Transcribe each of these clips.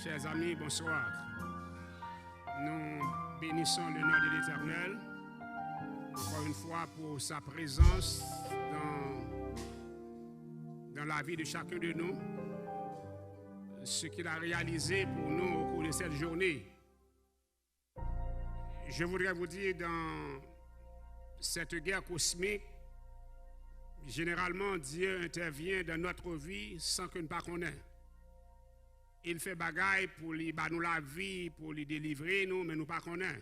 Chers amis, bonsoir. Nous bénissons le nom de l'Éternel, encore une fois pour sa présence dans la vie de chacun de nous, ce qu'il a réalisé pour nous au cours de cette journée. Je voudrais vous dire, dans cette guerre cosmique, généralement Dieu intervient dans notre vie sans que nous ne connaissions. Il fait bagaille pour lui nous la vie, pour lui délivrer nous, mais nous ne connaissons pas.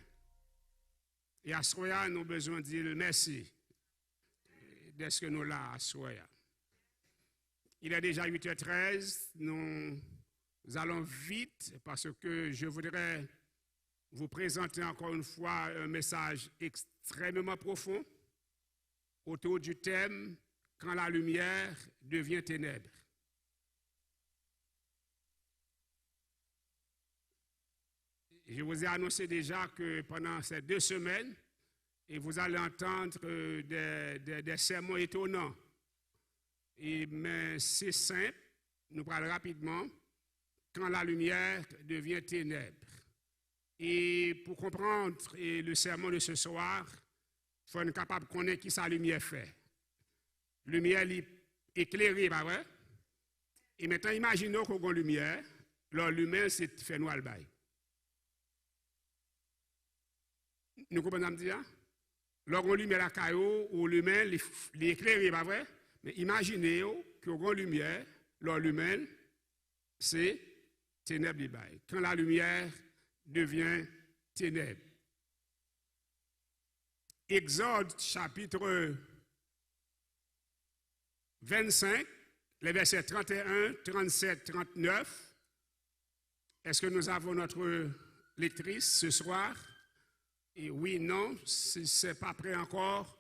Et à ce moment-là, nous avons besoin de dire merci de ce que nous là à ce moment-là. Il est déjà 8h13, nous allons vite parce que je voudrais vous présenter encore une fois un message extrêmement profond autour du thème « Quand la lumière devient ténèbres ». Je vous ai annoncé déjà que pendant ces 2 semaines, et vous allez entendre des sermons étonnants. Mais c'est simple, nous parlons rapidement, quand la lumière devient ténèbres. Et pour comprendre le sermon de ce soir, il faut être capable de connaître qui sa lumière fait. Lumière éclairée, pas vrai? Et maintenant, imaginons qu'on a une lumière, la lumière, c'est fait noir le bail. Nous comprenons dire? Lorsqu'on lumière la caillou ou lumière l'éclairé, pas vrai? Mais imaginez que on lumière, la lumière, c'est ténèbres du bail. Quand la lumière devient ténèbres. Exode chapitre 25, les versets 31, 37, 39. Est-ce que nous avons notre lectrice ce soir? Et oui, non, si ce n'est pas prêt encore.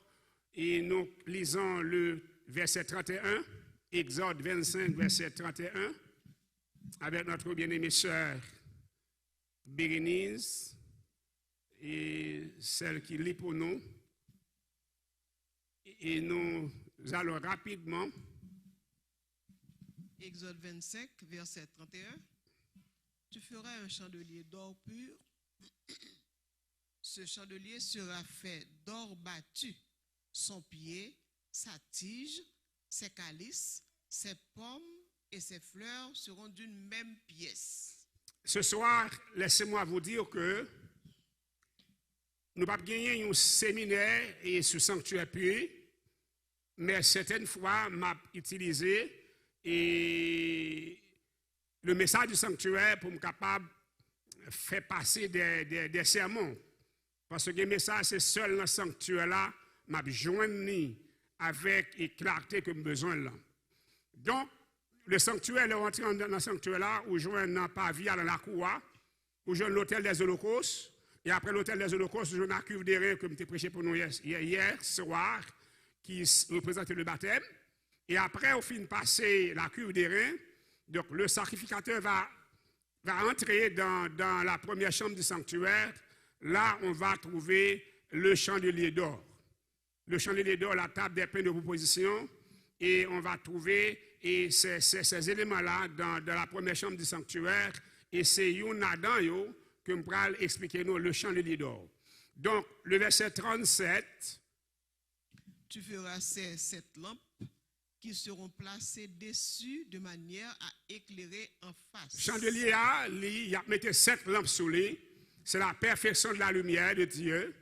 Et nous lisons le verset 31, Exode 25, verset 31, avec notre bien-aimée sœur Bérénice, et celle qui lit pour nous. Et nous allons rapidement. Exode 25, verset 31. Tu feras un chandelier d'or pur. Ce chandelier sera fait d'or battu. Son pied, sa tige, ses calices, ses pommes et ses fleurs seront d'une même pièce. Ce soir, laissez-moi vous dire que nous n'avons pas gagné un séminaire et ce sanctuaire pur, mais certaines fois, m'a utilisé et le message du sanctuaire pour me capable de faire passer des sermons. Parce que le message, c'est seul dans le sanctuaire là, m'a joint avec clarté que j'ai besoin là. Donc, le sanctuaire, est rentré dans le sanctuaire là, où je joins un pavillon dans la cour, où je joins l'hôtel des Holocaustes, et après l'hôtel des Holocaustes, je joins la cuve des reins, comme tu prêché pour nous hier soir, qui représentait le baptême. Et après, au fin de passer la cuve des reins, donc le sacrificateur va entrer dans la première chambre du sanctuaire. Là, on va trouver le chandelier d'or. Le chandelier d'or, la table des pains de proposition, et on va trouver ces éléments-là dans la première chambre du sanctuaire, et c'est Yonadan que je vais expliquer nous le chandelier d'or. Donc, le verset 37. Tu feras ces 7 lampes qui seront placées dessus de manière à éclairer en face. Chandelier, il y a mis 7 lampes sous lui. C'est la perfection de la lumière de Dieu.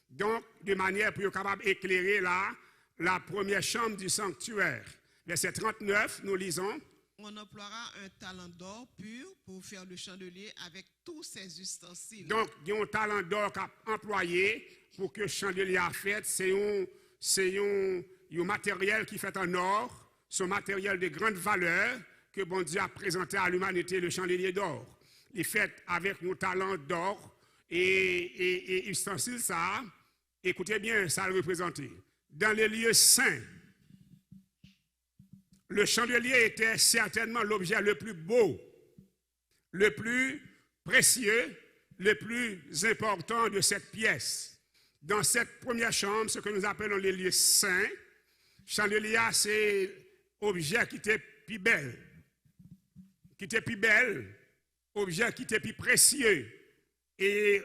Donc, de manière pour être capable d'éclairer la première chambre du sanctuaire. Verset 39, nous lisons. On emploiera un talent d'or pur pour faire le chandelier avec tous ses ustensiles. Donc, il y a un talent d'or employé pour que le chandelier a fait. C'est un matériel qui fait en or. C'est un matériel de grande valeur que bon Dieu a présenté à l'humanité, le chandelier d'or. Il est fait avec nos talents d'or. Et ustensile ça, écoutez bien, ça le représente. Dans les lieux saints, le chandelier était certainement l'objet le plus beau, le plus précieux, le plus important de cette pièce. Dans cette première chambre, ce que nous appelons les lieux saints, chandelier, c'est l'objet qui était plus belle. objet qui était plus précieux. Et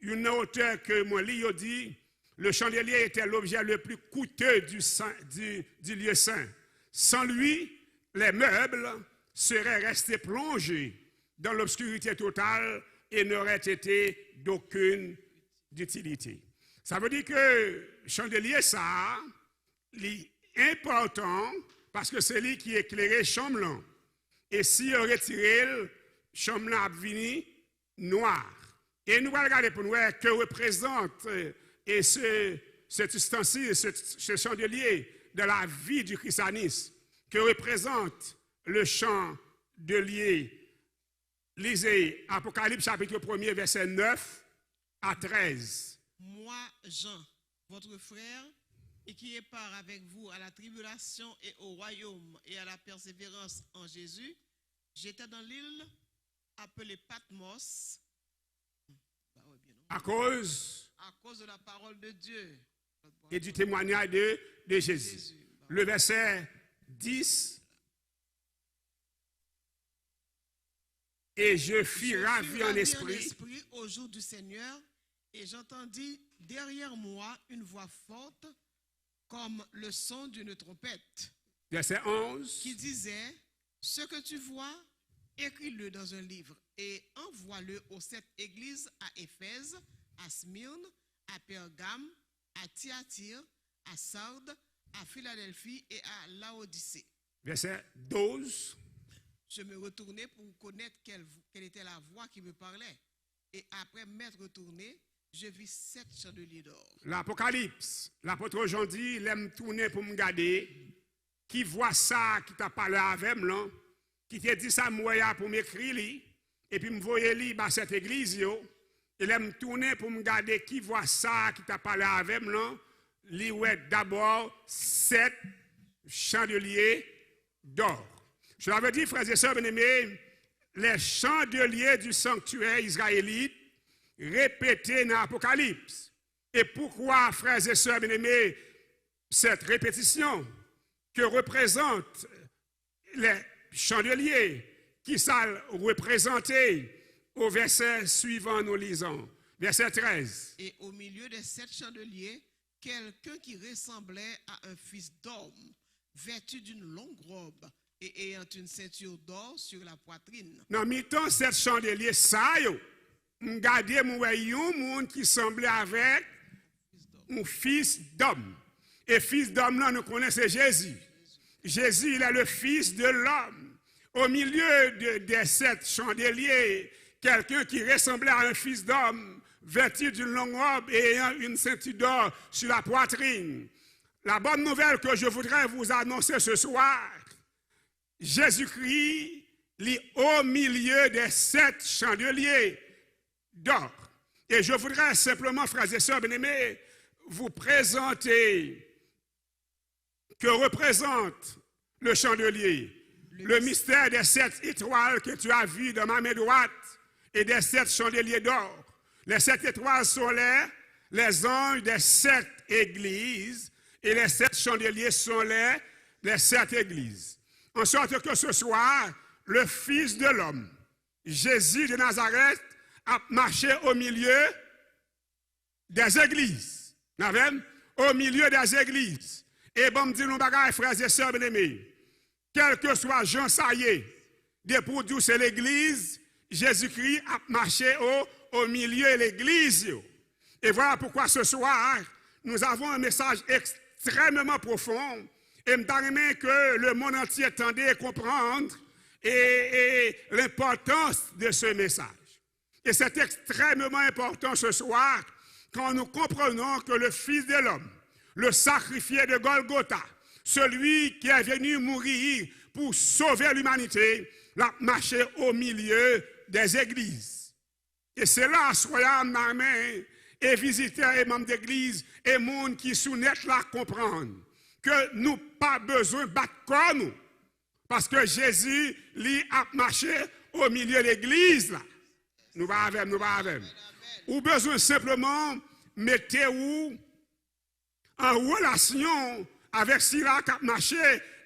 une auteur que moi lis a dit, le chandelier était l'objet le plus coûteux du lieu saint. Sans lui, les meubles seraient restés plongés dans l'obscurité totale et n'auraient été d'aucune utilité. Ça veut dire que le chandelier, ça, est important parce que c'est lui qui éclairait la chambre. Et si on retire la chambre a venu noir. Et nous allons regarder pour nous que représente et cet ustensile, ce chandelier de la vie du christianisme, que représente le chandelier. Lisez Apocalypse chapitre 1er, verset 9 à 13. Moi, Jean, votre frère, et qui est part avec vous à la tribulation et au royaume et à la persévérance en Jésus, j'étais dans l'île appelée Patmos, à cause de la parole de Dieu et du témoignage de Jésus. Le verset 10. Et je fus ravi en esprit au jour du Seigneur, et j'entendis derrière moi une voix forte comme le son d'une trompette. Verset 11. Qui disait, ce que tu vois, écris-le dans un livre et envoie-le aux 7 églises à Éphèse, à Smyrne, à Pergame, à Thyatire, à Sardes, à Philadelphie et à Laodicée. Verset 12. Je me retournai pour connaître quelle était la voix qui me parlait. Et après m'être retourné, je vis 7 chandeliers d'or. L'Apocalypse, l'apôtre Jean dit, il aime tourner pour me garder, qui voit ça, qui t'a parlé avec moi, qui t'a dit ça moi pour m'écrire, et puis me voyer dans cette église, il aime tourner pour me garder, qui voit ça, qui t'a parlé avec moi, il ouais d'abord 7 chandeliers d'or. Cela veut dire, frères et sœurs bien-aimés, les chandeliers du sanctuaire israélite répétés dans l'Apocalypse. Et pourquoi, frères et sœurs bien-aimés, cette répétition que représentent les chandeliers qui sont représentés au verset suivant, nous lisons, verset 13. Et au milieu des 7 chandeliers, quelqu'un qui ressemblait à un fils d'homme, vêtu d'une longue robe, et ayant une ceinture d'or sur la poitrine. Dans mi-temps, cette chandelier, ça, regardez, moi, un monde qui semblait avec un fils d'homme. Et fils d'homme, là, nous connaissons Jésus. Jésus, il est le fils de l'homme. Au milieu des 7 chandeliers, quelqu'un qui ressemblait à un fils d'homme, vêtu d'une longue robe et ayant une ceinture d'or sur la poitrine. La bonne nouvelle que je voudrais vous annoncer ce soir, Jésus-Christ est au milieu des 7 chandeliers d'or. Et je voudrais simplement, frères et sœurs bien-aimés, vous présenter que représente le chandelier. Le mystère des 7 étoiles que tu as vues dans ma main droite et des 7 chandeliers d'or. Les 7 étoiles sont les anges des 7 églises et les 7 chandeliers sont les 7 églises. En sorte que ce soir, le Fils de l'homme, Jésus de Nazareth, a marché au milieu des églises. Au milieu des églises. Et bon, me dit nous bagaille, frères et sœurs bien-aimés, quel que soit Jean Saillé, de pour Dieu c'est l'église, Jésus-Christ a marché au milieu de l'église. Et voilà pourquoi ce soir, nous avons un message extrêmement profond. Et je me que le monde entier attendait à comprendre et l'importance de ce message. Et c'est extrêmement important ce soir quand nous comprenons que le Fils de l'homme, le sacrifié de Golgotha, celui qui est venu mourir pour sauver l'humanité, l'a marché au milieu des églises. Et c'est là, soyons main et visiteurs et membres d'église et monde qui soumettent là comprendre que nous pas besoin de battre comme nous. Parce que Jésus, lui, a marché au milieu de l'église là. Nous va avec. Ou besoin simplement mettez-vous en relation avec Syrah qui a marché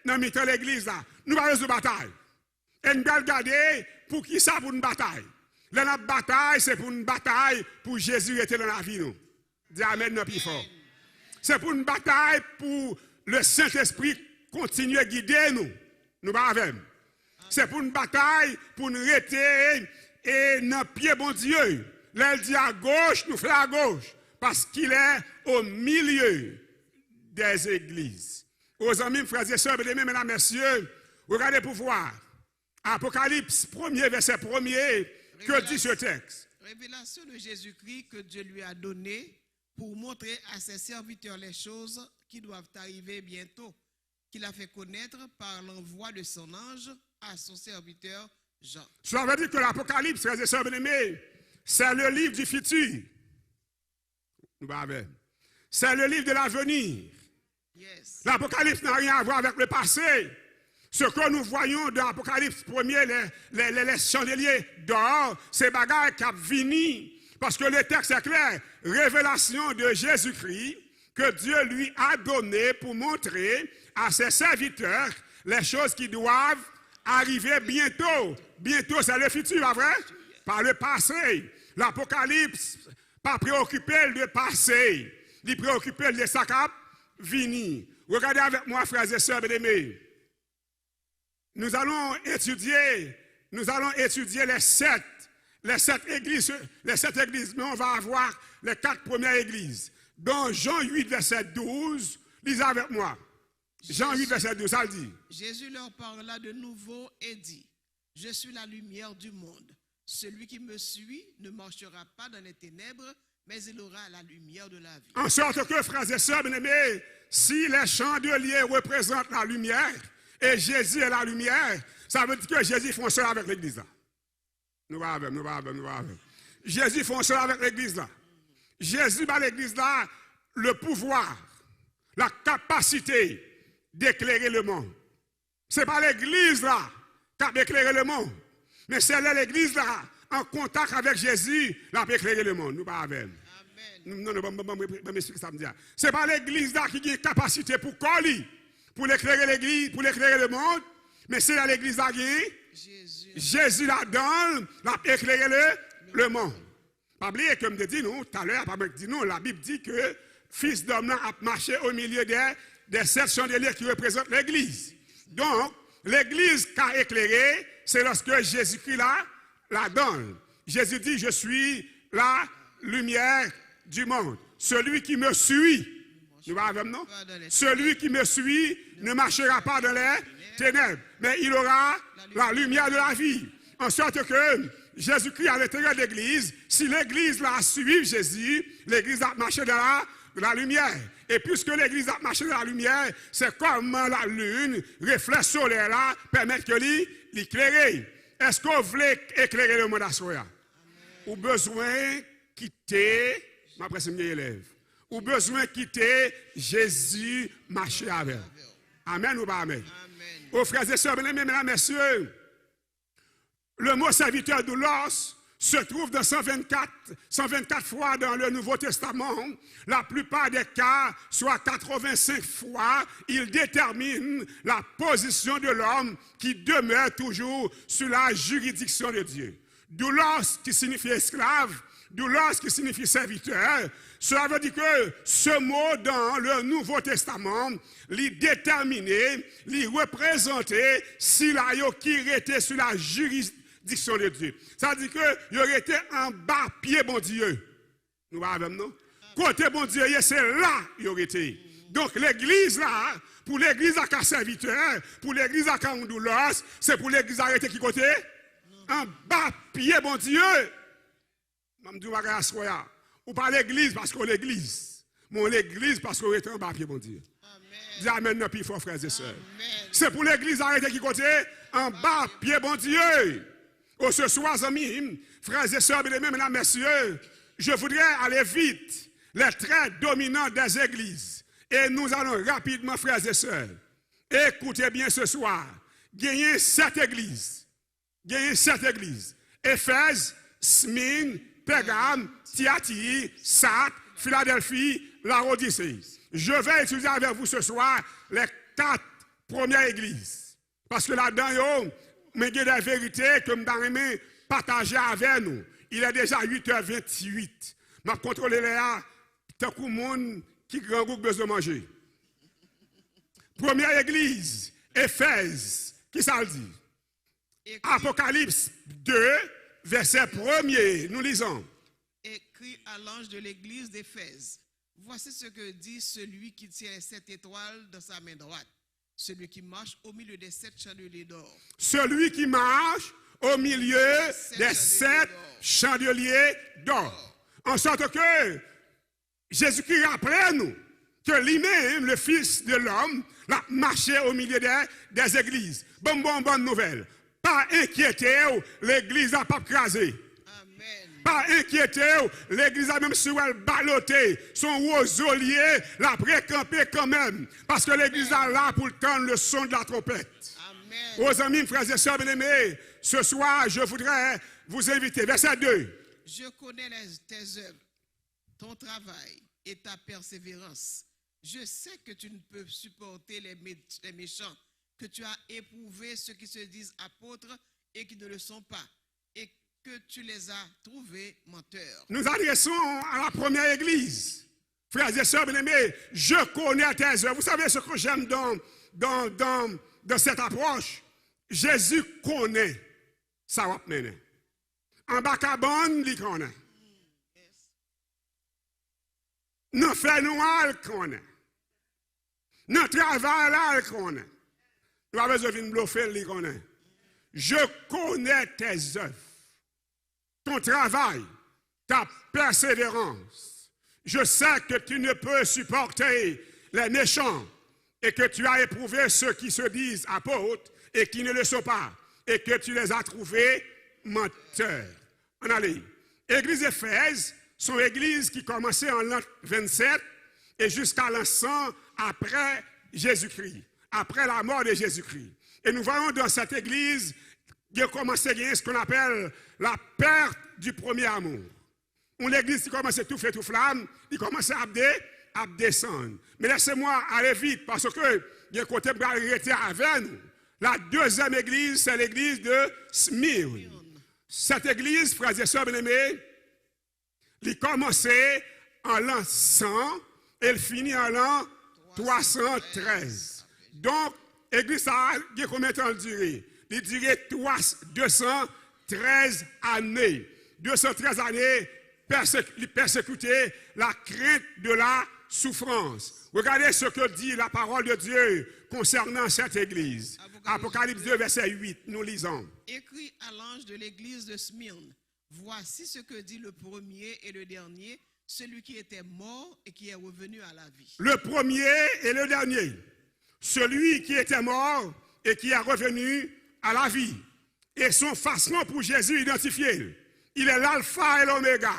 dans le milieu de l'église là. Nous va de bataille. Et nous allons regarder pour qui ça pour une bataille? La bataille, c'est pour une bataille pour Jésus était dans la vie, nous. Dis Amen, non, plus fort. C'est pour une bataille pour le Saint-Esprit continuer à guider nous. Nous pas avec. C'est pour une bataille pour nous rester et dans pied bon Dieu. Là, il dit à gauche, nous faisons à gauche. Parce qu'il est au milieu des églises. Aux amis, frères et sœurs, mesdames et messieurs, regardez pour voir. Apocalypse 1er, verset 1er, que dit ce texte? Révélation de Jésus-Christ que Dieu lui a donné pour montrer à ses serviteurs les choses qui doivent arriver bientôt, qu'il a fait connaître par l'envoi de son ange à son serviteur Jean. Cela veut dire que l'Apocalypse, frères et sœurs bien-aimés, c'est le livre du futur. C'est le livre de l'avenir. Yes. L'Apocalypse n'a rien à voir avec le passé. Ce que nous voyons dans l'Apocalypse 1er, les chandeliers d'or, c'est bagages qui ont fini. Parce que le texte est clair. Révélation de Jésus-Christ que Dieu lui a donné pour montrer à ses serviteurs les choses qui doivent arriver bientôt. Bientôt, c'est le futur, pas vrai? Par le passé. L'Apocalypse, pas préoccupé de passé. Il préoccupé de ça qui a fini. Regardez avec moi, frères et sœurs bien-aimés. Nous allons étudier les sept églises, mais on va avoir les 4 premières églises. Dans Jean 8, verset 12, lisez avec moi. Jean 8, verset 12, ça le dit. Jésus leur parla de nouveau et dit, je suis la lumière du monde. Celui qui me suit ne marchera pas dans les ténèbres, mais il aura la lumière de la vie. En sorte que, frères et sœurs bien-aimés, si les chandeliers représentent la lumière, et Jésus est la lumière, ça veut dire que Jésus fonctionne avec l'église là. Nous allons. Jésus fonctionne avec l'église là. Jésus a l'église là le pouvoir, la capacité d'éclairer le monde. Ce n'est pas l'église là qui a éclairé le monde, mais c'est l'église là en contact avec Jésus qui a éclairé le monde. Nous pas avec. Non, m'explique ça me dit. Ce n'est pas l'église là qui a une capacité pour coller. Pour l'éclairer l'église, pour l'éclairer le monde, mais c'est là l'église là qui Jésus là-dedans, l'a éclairé le monde. Pas oublier comme je dis nous tout à l'heure, la Bible dit que fils d'homme a marché au milieu des 7 chandeliers qui représentent l'église. Donc, l'église qui a éclairé, c'est lorsque Jésus-Christ la donne. Jésus dit, je suis la lumière du monde. Celui qui me suit, non? Celui qui me suit ne marchera pas dans les ténèbres, mais il aura la lumière de la vie. En sorte que Jésus-Christ à l'intérieur de l'église, si l'église la suit Jésus, l'église a marché dans la lumière. Et puisque l'église a marché dans la lumière, c'est comme la lune, reflet solaire là, permet que l'éclairer. Est-ce que vous voulez éclairer le monde à soi? Ou besoin quitter, ma presque élève. Ou besoin de quitter Jésus marcher avec. Amen ou pas amen? Aux frères et sœurs, mesdames et messieurs, le mot serviteur doulos se trouve dans 124 fois dans le Nouveau Testament. La plupart des cas, soit 85 fois, il détermine la position de l'homme qui demeure toujours sous la juridiction de Dieu. Doulos qui signifie esclave, doulos qui signifie serviteur. Cela veut dire que ce mot dans le Nouveau Testament, il déterminait, il représentait s'il a qui était sous la juridiction de Dieu. Ça veut dire qu'il aurait été en bas pied bon Dieu. Nous avons non? Côté bon Dieu, c'est là il aurait été. Donc l'église là, pour l'église à un serviteur, pour l'église à un doulos, c'est pour l'église arrêtée qui côté? En bas pied bon Dieu. Ou pas l'église parce qu'on l'église. Mais l'église parce qu'on est en bas pied bon Dieu. Dis amen, non, puis fort, frères et sœurs. C'est pour l'église arrêtée qui côté en bas pied bon Dieu. Oh, ce soir, amis, frères et sœurs, mesdames et messieurs, je voudrais aller vite. Les traits dominants des églises. Et nous allons rapidement, frères et sœurs. Écoutez bien ce soir. Gagnez 7 églises. Éphèse, Smyrne, Pergame, Thyatire, Sardes, Philadelphie, Laodicée. Je vais étudier avec vous ce soir les 4 premières églises. Parce que là-dedans, mais il y a des vérités que je vais partager avec nous. Il est déjà 8h28. Je contrôle les là, tant que le monde qui grand groupe besoin de manger. Première église, Éphèse, qui ça le dit? Apocalypse 2, verset 1er, nous lisons. Écrit à l'ange de l'église d'Éphèse. Voici ce que dit celui qui tient les 7 étoiles dans sa main droite, celui qui marche au milieu des 7 chandeliers d'or. Celui qui marche au milieu des 7 chandeliers d'or. En sorte que Jésus-Christ après nous, que lui-même, le Fils de l'homme, l'a marché au milieu des églises. Bonne nouvelle. Pas inquiété, l'église n'a pas crasé. Pas inquiété, l'église a même sur elle ballotté, son rosolier l'a précampé quand même, parce que l'église est là pour tendre le son de la trompette. Amen. Aux amis, frères et sœurs bien-aimés, ce soir, je voudrais vous inviter. Verset 2. Je connais tes œuvres, ton travail et ta persévérance. Je sais que tu ne peux supporter les méchants, que tu as éprouvé ceux qui se disent apôtres et qui ne le sont pas, et que tu les as trouvés menteurs. Nous adressons à la première église. Frères et sœurs bien-aimés, je connais tes œuvres. Vous savez ce que j'aime dans cette approche? Jésus connaît ça va mener. En bacabon, il connaît. Nous faisons noir, il connaît. Nous travaillons là, il connaît. Nous avons besoin de bluffer, il connaît. Je connais tes œuvres, ton travail, ta persévérance. Je sais que tu ne peux supporter les méchants et que tu as éprouvé ceux qui se disent apôtres et qui ne le sont pas et que tu les as trouvés menteurs. On allait. Église Éphèse, sont églises qui commençaient en l'an 27 et jusqu'à l'an 100 après Jésus-Christ, après la mort de Jésus-Christ. Et nous voyons dans cette église qu'il a commencé à gagner ce qu'on appelle la perte du premier amour. L'église qui commençait tout fait tout flamme, il commençait à descendre. Mais laissez-moi aller vite parce que il y a un côté pour arrêter avec nous. La deuxième église, c'est l'église de Smyrne. Cette église, frères et sœurs bien-aimés, il commençait en l'an 100 et elle finit en l'an 313. Donc, l'église a combien de temps duré? Il durait 213 années. 213 années persécuter la crainte de la souffrance. Regardez ce que dit la parole de Dieu concernant cette église. Apocalypse 2, verset 8, nous lisons. Écrit à l'ange de l'église de Smyrne, voici ce que dit le premier et le dernier, celui qui était mort et qui est revenu à la vie. Le premier et le dernier, celui qui était mort et qui est revenu à la vie. Et son façon pour Jésus identifié. Il est l'alpha et l'oméga.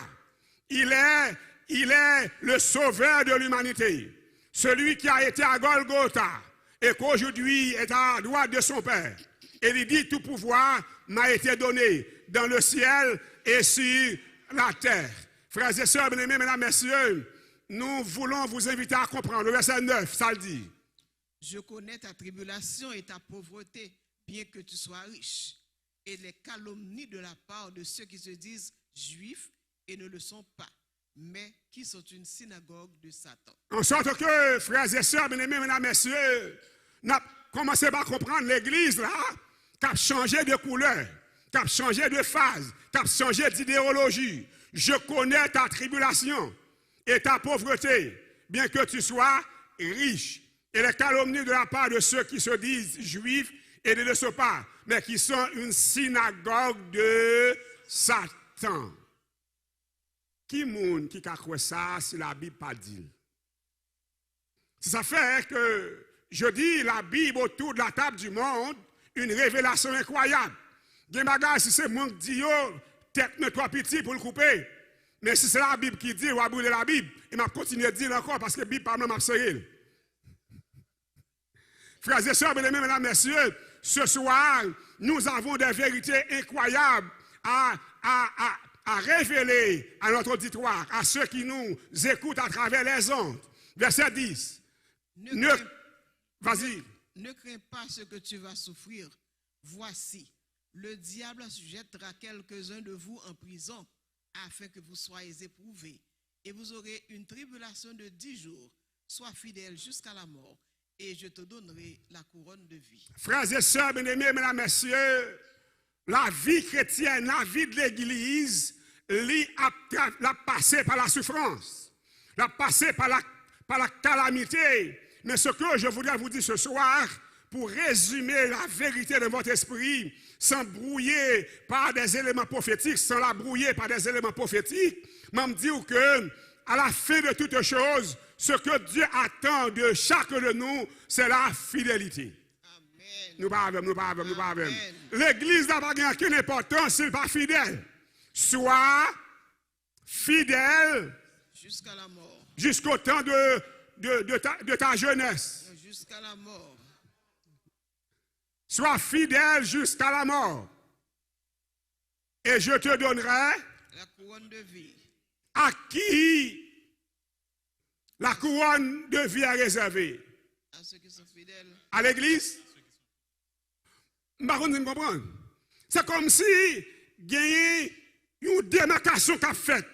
Il est le sauveur de l'humanité. Celui qui a été à Golgotha et qu'aujourd'hui est à la droite de son Père. Et il dit, tout pouvoir m'a été donné dans le ciel et sur la terre. Frères et sœurs, bien-aimés, mesdames, messieurs, nous voulons vous inviter à comprendre. Le verset 9, ça le dit. Je connais ta tribulation et ta pauvreté, bien que tu sois riche, et les calomnies de la part de ceux qui se disent juifs et ne le sont pas, mais qui sont une synagogue de Satan. En sorte que, frères et sœurs, bien-aimés, mesdames, messieurs, nous avons commencé par comprendre l'église là, qui a changé de couleur, qui a changé de phase, qui a changé d'idéologie. Je connais ta tribulation et ta pauvreté, bien que tu sois riche. Et les calomnies de la part de ceux qui se disent juifs et ne le sont pas, mais qui sont une synagogue de Satan. Qui monde qui a cru ça si la Bible pas dit? Ça fait que je dis la Bible autour de la table du monde, une révélation incroyable. Des bagages, si c'est mon Dieu, tête ne toi petit pour le couper. Mais si c'est la Bible qui dit, on va brûler la Bible, il m'a continué à dire encore parce que la Bible, par exemple, m'a serré. Frères et sœurs, mesdames, messieurs, ce soir, nous avons des vérités incroyables à révéler à notre auditoire, à ceux qui nous écoutent à travers les ondes. Verset 10. Vas-y. Ne crains pas ce que tu vas souffrir. Voici, le diable assujettera quelques-uns de vous en prison, afin que vous soyez éprouvés, et vous aurez une tribulation de 10 jours. Sois fidèle jusqu'à la mort, et je te donnerai la couronne de vie. Frères et sœurs, bien-aimés, mesdames, messieurs, la vie chrétienne, la vie de l'Église, l'a passé par la souffrance, l'a passé par la calamité. Mais ce que je voudrais vous dire ce soir, pour résumer la vérité de votre esprit, sans brouiller par des éléments prophétiques, sans la brouiller par des éléments prophétiques, je me dire que, à la fin de toutes choses, ce que Dieu attend de chacun de nous, c'est la fidélité. Amen. Nous pas. L'Église n'a pas aucune importance s'il n'est pas fidèle. Sois fidèle jusqu'à la mort. Jusqu'au temps de ta jeunesse. Jusqu'à la mort. Sois fidèle jusqu'à la mort. Et je te donnerai la couronne de vie. À qui la couronne de vie est réservée? À ceux qui sont fidèles. À l'Église? C'est comme si il y a une démarcation qu'a faite.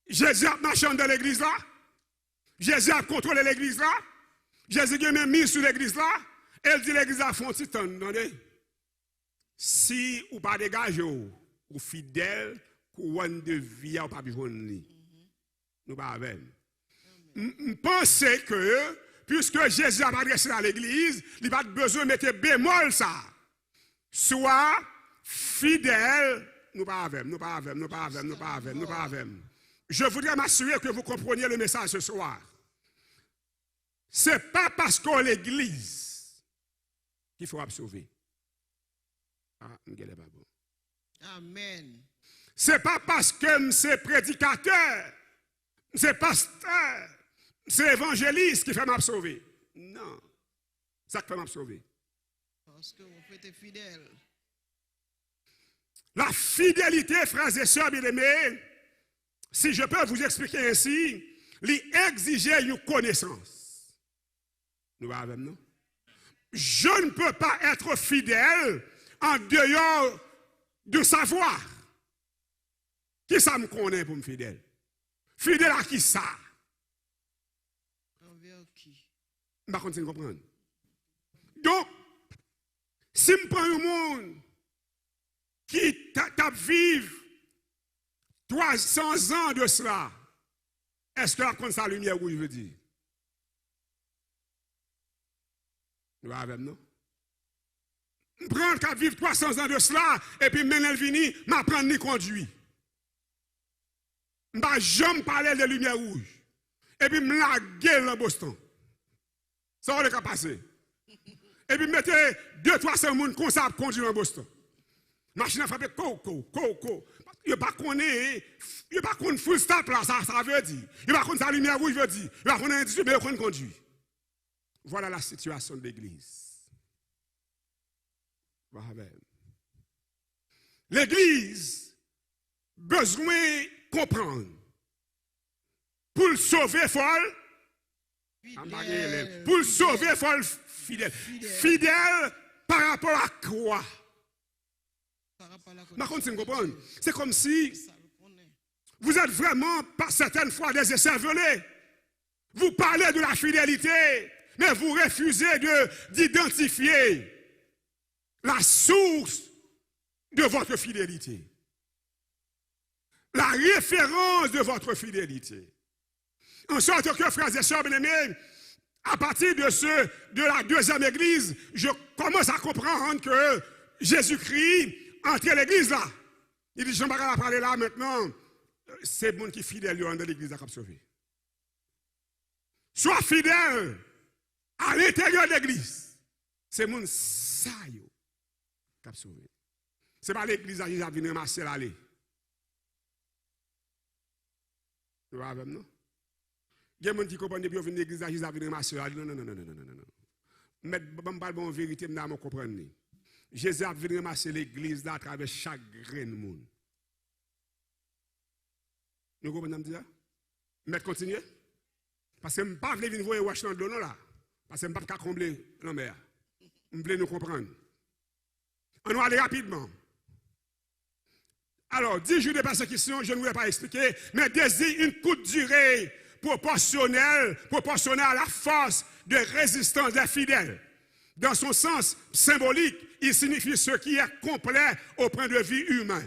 Jésus a marché dans l'église là. Jésus a contrôlé l'église là. Jésus a même mis sur l'église là. Elle dit l'église a fait un petit temps. Si ou pas dégagé ou fidèle, couronne de vie ou pas besoin de nous pas avec. Je pense que puisque Jésus a adressé à l'église, il n'a pas besoin de mettre bémol ça. Soit fidèle, nous pas avec. Je voudrais m'assurer que vous compreniez le message ce soir. Ce n'est pas parce qu'on est l'église qu'il faut sauver. Amen. Ce n'est pas parce que c'est prédicateur, c'est pasteur, c'est évangéliste qui fait m'absorber. Non. Ça qui fait m'absorber. Parce que vous faites fidèle. La fidélité, frères et sœurs bien-aimés, si je peux vous expliquer ainsi, l'exiger une connaissance. Nous avons, non? Je ne peux pas être fidèle en dehors de savoir. Qui ça me connaît pour me fidèle? Fidèle à qui ça? Envers qui? Je ne vais pas comprendre. Donc, si je prends un monde qui vive 300 ans de cela, est-ce que la compte sa lumière où je veux dire? Nous avons, non? Je prends qui vivre 300 ans de cela, et puis maintenant, vini, m'apprendre ni conduire. Je ne vais jamais parler de lumière rouge. Et puis, je la gueule en Boston. Ça va le passer. Et puis, mettez 200-300 personnes comme ça pour conduire en Boston. Machine à frapper, coco. Il n'y a pas qu'on full stop là, ça veut dire. Il n'y a pas qu'on sa lumière rouge veut dire. Il n'y a pas qu'on indice, mais qu'on conduit. Voilà la situation de l'Église. L'Église, besoin de comprendre. Pour le sauver, folle. Pour le sauver, folle fidèle. Fidèle par rapport à quoi? C'est comme si vous êtes vraiment, par certaines fois, des écervelés. Vous parlez de la fidélité, mais vous refusez d'identifier la source de votre fidélité. La référence de votre fidélité. En sorte que, frères et sœurs bien-aimés, à partir de la deuxième église, je commence à comprendre que Jésus-Christ entre l'église là. Il dit, Jean-Marie a parlé là maintenant. C'est le monde qui est fidèle dans l'église qui a sauvé. Sois fidèle à l'intérieur de l'église. C'est le monde ça qui a sauvé. Ce n'est pas l'église qui a venu ramasser l'aller. Vous voyez, non? Il y a des gens qui comprennent bien que l'église qui a venu ramasser l'aller. Non. Mais je ne parle pas de vérité, je ne comprends pas. Jésus a venu ramasser l'église à travers chaque grain de monde. Nous comprenons ça? Mais continuez. Parce que je ne peux pas venir voir Washington de là. Parce que je ne peux pas combler la mer. Je veux nous comprendre. On va aller rapidement. Alors, 10 jours de persécution, je ne voulais pas expliquer, mais désigne une courte durée proportionnelle à la force de résistance des fidèles. Dans son sens symbolique, il signifie ce qui est complet au point de vue humain.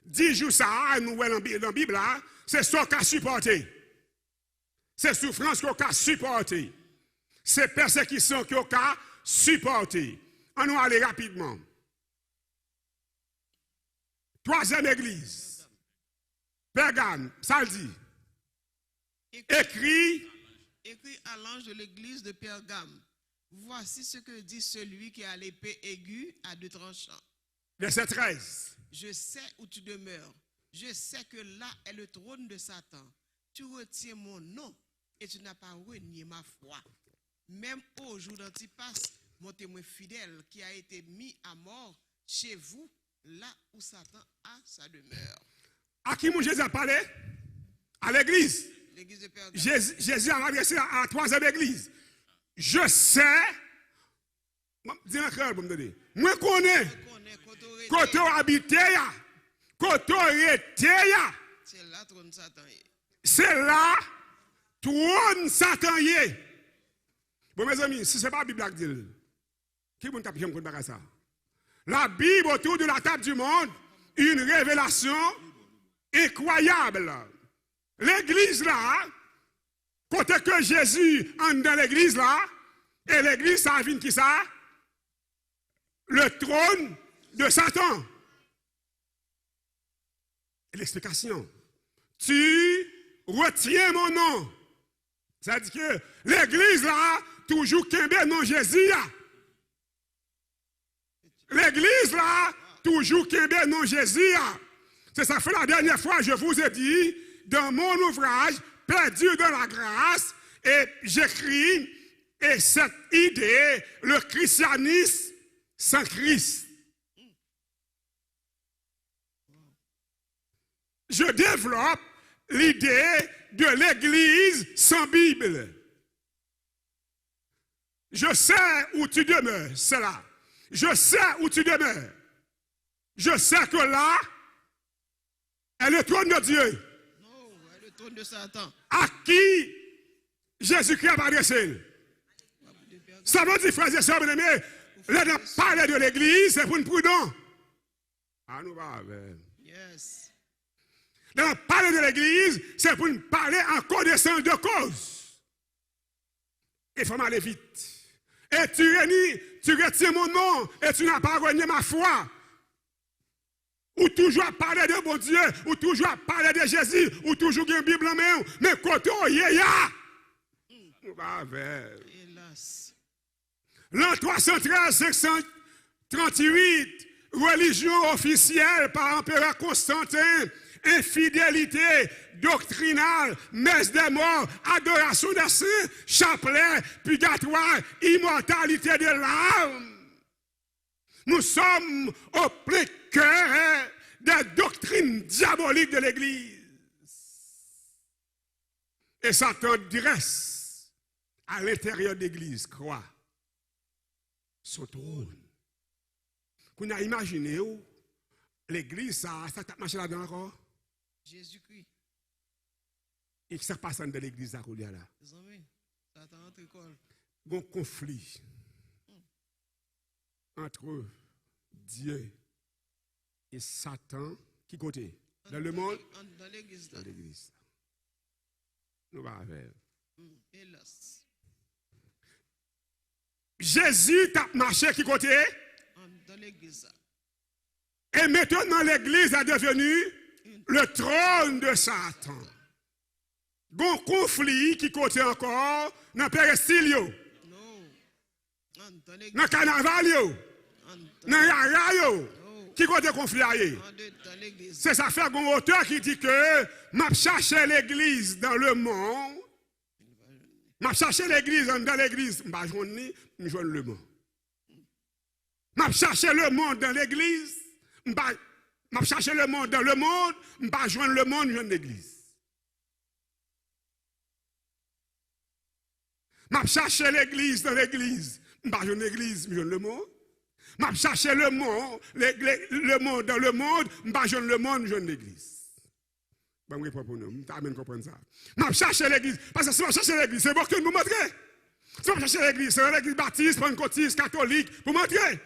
10 jours, ça, nous voyons dans la Bible, c'est ce qu'on a supporté. C'est souffrance qu'on a supporté. C'est persécution qu'on a supporté. On va aller rapidement. Troisième église. Pergame, ça le dit. Écrit à l'ange de l'église de Pergame. Voici ce que dit celui qui a l'épée aiguë à 2 tranchants. Verset 13. Je sais où tu demeures. Je sais que là est le trône de Satan. Tu retiens mon nom et tu n'as pas renié ma foi. Même au jour d'Antipas, mon témoin fidèle qui a été mis à mort chez vous, là où Satan a sa demeure. À qui mon Jésus a parlé? À l'église. L'église de Pergame. Jésus a adressé à la troisième église. Je sais. Dis un cœur pour me donner. Moi, je connais. Quand on habite, quand on était, c'est là trône Satan. C'est là trône Satan. Bon, mes amis, si ce n'est pas la Bible qui dit, qui vous tapez comme ça? La Bible autour de la table du monde, une révélation incroyable. L'église là, côté que Jésus entre dans l'église là, et l'église ça vient qui ça? Le trône de Satan. Et l'explication. Tu retiens mon nom. Ça dit que l'église là, toujours qu'un non Jésus. L'église là, toujours qu'un non Jésus. C'est ça fait la dernière fois, je vous ai dit, dans mon ouvrage, Perdu dans la grâce, et j'écris, et cette idée, le christianisme sans Christ. Je développe l'idée de l'église sans Bible. Je sais où tu demeures, c'est là. Je sais où tu demeures. Je sais que là est le trône de Dieu. Non, est le trône de Satan. À qui Jésus-Christ a adressé. Ça veut dire, frères et sœurs, bien-aimés, là, parler de l'église, c'est pour une prudence. Ah, nous va avec. Yes. Dans parler de l'église, c'est pour nous parler en connaissance de cause. Il faut m'aller vite. Et tu retiens mon nom et tu n'as pas renié ma foi. Ou toujours parler de bon Dieu, ou toujours parler de Jésus, ou toujours une Bible en main, mais quand on y est, on va avec. Hélas. L'an 313-538, religion officielle par empereur Constantin, infidélité doctrinale, messe des morts, adoration des saints, chapelet, purgatoire, immortalité de l'âme. Nous sommes au plein cœur des doctrines diaboliques de l'Église. Et Satan dresse à l'intérieur de l'Église, croit, son trône. Vous avez imaginé où l'Église, ça t'a marché là-dedans encore? Jésus-Christ. Et qui s'est passé dans l'Église là? Satan entre école. Un conflit entre Dieu et Satan, qui côté? Dans le monde? Dans l'église. Dans l'église. Nous allons avec. Hélas. Jésus t'a marché qui côté? Dans l'église. Et maintenant l'église est devenue le trône de Satan. Un conflit qui côté encore dans le Pérestilio. Non. Dans le carnaval, dans Yara, qui côté conflit aille. C'est ça fait un auteur qui dit que m'a cherché l'église dans le monde. M'a cherché l'église dans l'église, m'a joindre le monde. M'a cherché le monde dans l'église, m'a cherché le monde dans le monde, m'a joindre le monde dans l'église. M'a cherché l'église dans l'église, m'a joindre l'église dans le monde. Je cherche le monde, le monde dans le monde, je ne le monde, je ne l'église. Bon, oui, pour nous, je comprendre ça. Je cherche l'église, parce que si je cherche l'église, c'est bon que nous montrer. Si je cherche l'église, c'est l'église baptiste, pentecôtiste, catholique, pour montrer.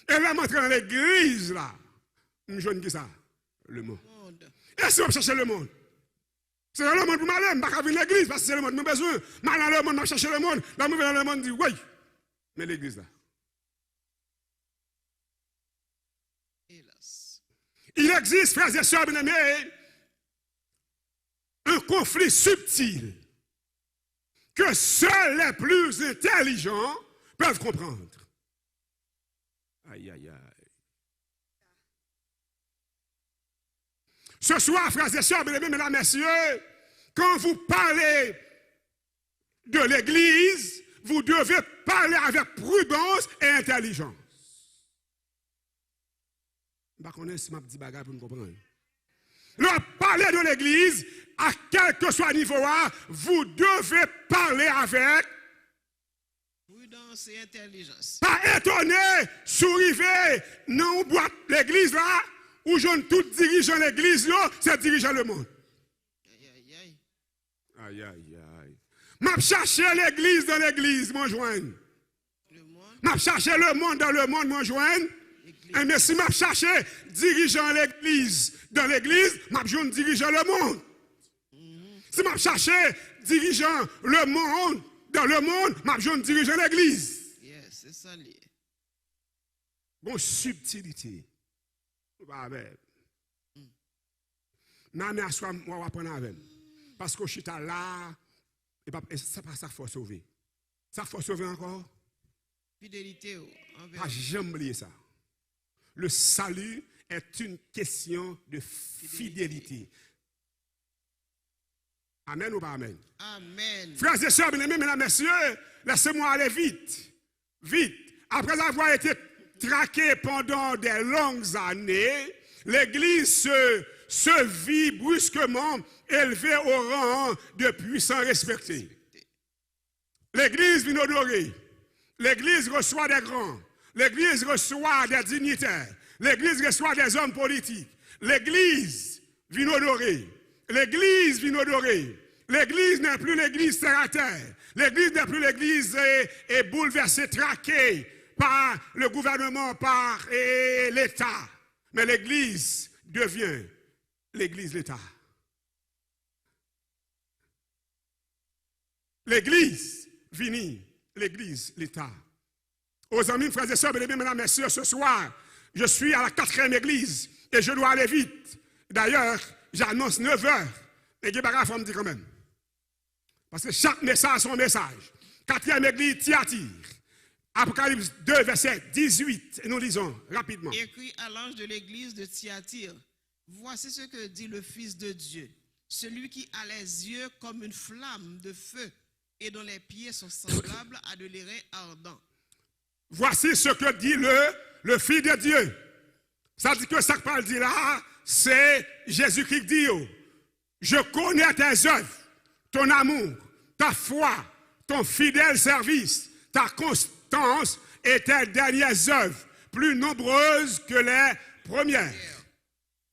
Et là, montrer dans l'église, là, je ne dis ça, le monde. Et si on cherche le monde? C'est dans le monde pour m'aller, je ne vais pas venir à l'église, parce que c'est le monde, j'ai besoin. Je vais dans le monde, je cherche le monde. Là, je vais dans le monde, je dis, oui, mais l'église, là. Il existe, frères et sœurs bien-aimés, un conflit subtil que seuls les plus intelligents peuvent comprendre. Aïe, aïe, aïe. Ce soir, frères et sœurs bien-aimés, mesdames, messieurs, quand vous parlez de l'Église, vous devez parler avec prudence et intelligence. Je ne sais pas si je dis bagarre pour me comprendre. Parler de l'Église, à quel que soit le niveau, vous devez parler avec prudence et intelligence. Pas étonné, sourivé, non, boîte l'Église là, où je ne tout dirigeant l'Église là, c'est dirigeant le monde. Aïe, aïe, aïe. Aïe, aïe, aïe. M'a cherché l'Église dans l'Église, m'en joindre. M'a cherché le monde dans le monde, m'en joindre. Mais si je cherche dirigeant l'église dans l'église, je dirigeant le monde. Si je cherche dirigeant le monde dans le monde, je dirigeant l'église. Yes, c'est ça. Bon, subtilité. Mais à soi, on va prendre avec. Parce que je suis là, et ça pas ça faut sauver. Ça faut sauver encore. Fidélité. J'aime oublier ça. Le salut est une question de fidélité. Amen ou pas amen? Amen. Frères et sœurs, bien-aimés, mesdames, messieurs, laissez-moi aller vite. Vite. Après avoir été traqué pendant des longues années, l'Église se vit brusquement élevée au rang de puissants respectés. L'Église vient honorer. L'Église reçoit des grands. L'Église reçoit des dignitaires. L'Église reçoit des hommes politiques. L'Église vient honorer. L'Église vient honorer. L'Église n'est plus l'Église terre à terre. L'Église n'est plus l'Église est bouleversée, traquée par le gouvernement, par l'État. Mais l'Église devient l'Église l'État. L'Église finit l'Église l'État. Aux amis, frères et sœurs, bien-aimés, mesdames et messieurs, ce soir, je suis à la 4e église et je dois aller vite. D'ailleurs, j'annonce 9 heures. Et il faut me dire quand même. Parce que chaque message a son message. 4e église, Thyatire. Apocalypse 2, verset 18. Et nous lisons rapidement. Écrit à l'ange de l'église de Thyatire. Voici ce que dit le Fils de Dieu. Celui qui a les yeux comme une flamme de feu et dont les pieds sont semblables à de l'airain ardent. Voici ce que dit le Fils de Dieu. Ça dit que ça que Paul dit là, c'est Jésus-Christ qui dit. Je connais tes œuvres, ton amour, ta foi, ton fidèle service, ta constance et tes dernières œuvres, plus nombreuses que les premières.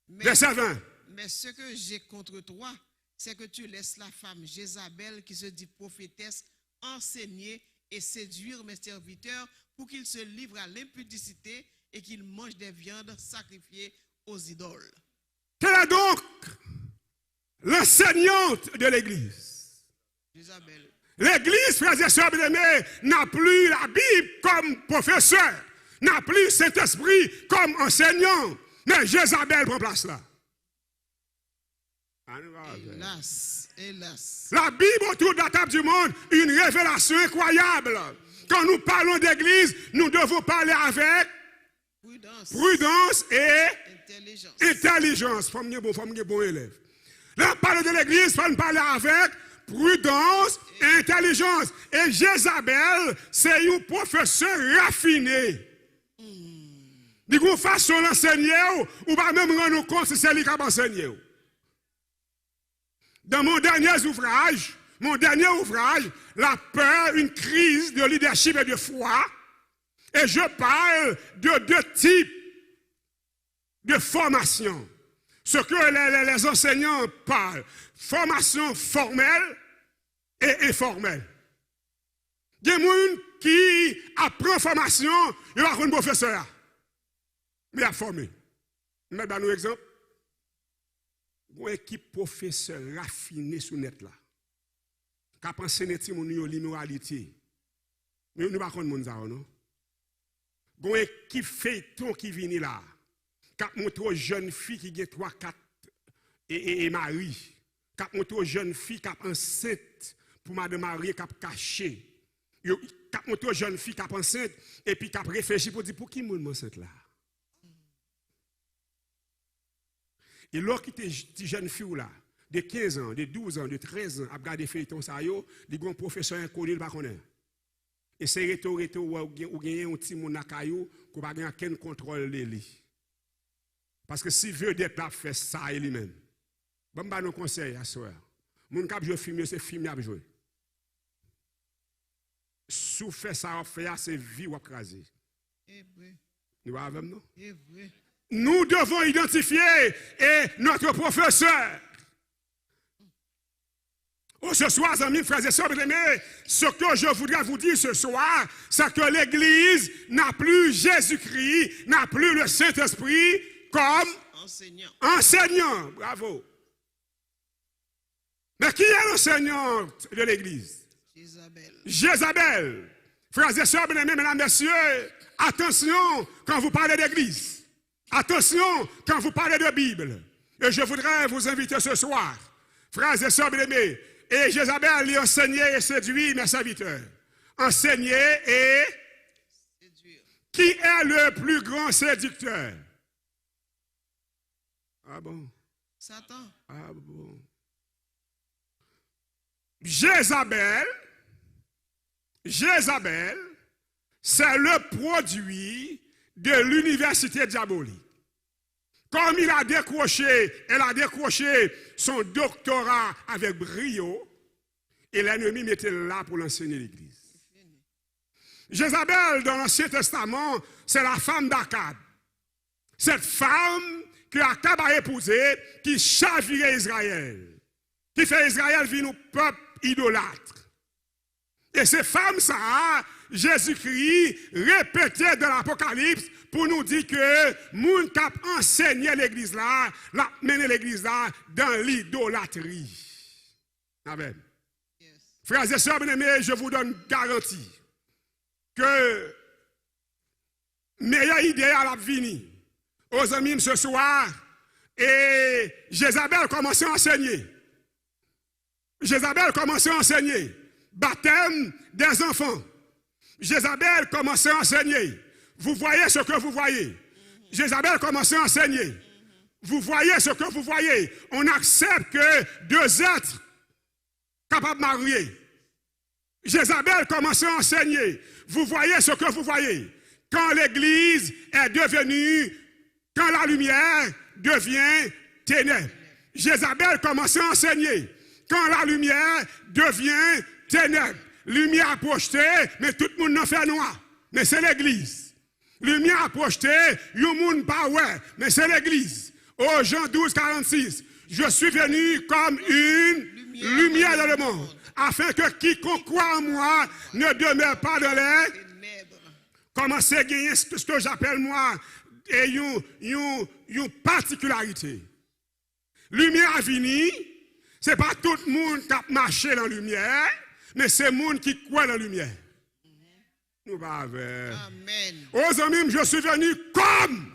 Verset 20. Mais ce que j'ai contre toi, c'est que tu laisses la femme Jézabel, qui se dit prophétesse, enseigner et séduire mes serviteurs pour qu'ils se livrent à l'impudicité et qu'ils mangent des viandes sacrifiées aux idoles. Quelle est donc l'enseignante de l'Église? Jézabel. L'Église, frères et sœurs bien-aimés, n'a plus la Bible comme professeur, n'a plus Saint-Esprit comme enseignant, mais Jézabel prend place là. Hélas, hélas. La Bible autour de la table du monde, une révélation incroyable. Quand nous parlons d'église, nous devons parler avec prudence et intelligence. Faut me bon élève. Là, parler de l'église, il faut parler avec prudence et intelligence. Et Jézabel, c'est un professeur raffiné. De toute façon, l'enseigner, ou pas même rendre compte si c'est lui qui a enseigné. Dans mon dernier ouvrage, La peur, une crise de leadership et de foi, Et je parle de deux types de formation. Ce que les enseignants parlent, formation formelle et informelle. Il y a des gens qui apprennent formation, ils vont un professeur. Mais à former. Je vais donner un exemple. Une équipe professeur raffinée sur le net là. Qui a pensé que l'immoralité. Mais nous ne pouvons pas non? Une équipe feuilleton qui vient là. Qui montre aux jeunes filles qui ont 3, 4 et mari. Qui montre aux jeunes filles qui sont enceintes pour madame mariée qui caché. Qui montre aux jeunes filles qui sont enceintes et puis qui réfléchi pour dire pour qui est enceinte là. Et lorsque tu es jeune fille là, de 15 ans, de 12 ans, de 13 ans, à regarder feuilleton ça yo, les grands professeurs inconnu pas connaît. Et c'est réto ou gagner un petit monde à caillou qu'on pas gagner aucun contrôle de lui. Parce que si veut d'être là fait ça lui-même. Bon ba nos conseils à soir. Moun k'ap jouer film, c'est film y a jouer. Sou fait ça fait c'est vie ou craser. Nous avons non? Nous devons identifier et notre professeur. Oh, ce soir, amis, frères et sœurs, ce que je voudrais vous dire ce soir, c'est que l'Église n'a plus Jésus-Christ, n'a plus le Saint-Esprit comme enseignant. Bravo. Mais qui est l'enseignant de l'Église? Jézabel. Frères et sœurs, mesdames, messieurs, attention quand vous parlez d'Église. Attention quand vous parlez de Bible. Et je voudrais vous inviter ce soir, frères et sœurs bien-aimés, et Jézabel lui enseignait et séduit mes serviteurs. Enseigner et séduire. Qui est le plus grand séducteur? Ah bon? Satan. Ah bon? Jézabel, c'est le produit de l'université diabolique. Comme elle a décroché son doctorat avec brio, et l'ennemi était là pour l'enseigner l'Église. Jézabel, dans l'Ancien Testament, c'est la femme d'Akab. Cette femme que Akab a épousée, qui chavirait Israël, qui fait Israël vivre un peuple idolâtre. Et ces femmes, ça, Jésus-Christ répétait dans l'Apocalypse pour nous dire que moun k'ap enseigné l'église là, l'a mené l'église là dans l'idolâtrie. Amen. Yes. Frères et sœurs bien-aimés, je vous donne garantie que meilleure idée à la venir aux amis ce soir et Jézabel commençait à enseigner. Jézabel commençait à enseigner baptême des enfants. Jézabel commençait à enseigner. Vous voyez ce que vous voyez. Jézabel commençait à enseigner. Vous voyez ce que vous voyez. On accepte que 2 êtres capables de marier. Jézabel commençait à enseigner. Vous voyez ce que vous voyez. Quand l'église est devenue, quand la lumière devient ténèbres. Jézabel commençait à enseigner. Quand la lumière devient ténèbres. Lumière a projeté, mais tout le monde n'en fait noir. Mais c'est l'église. Lumière a projeté, yon moun pas ouais, mais c'est l'église. Au Jean 12, 46, je suis venu comme une lumière dans le monde, afin que quiconque croit en moi ne demeure pas dans les ténèbres. Commencez à gagner ce que j'appelle moi et une particularité. Lumière a fini, c'est pas tout le monde qui a marché dans la lumière, mais c'est le monde qui croit dans la lumière. Nous va avec. Amen. Aux amis, je suis venu comme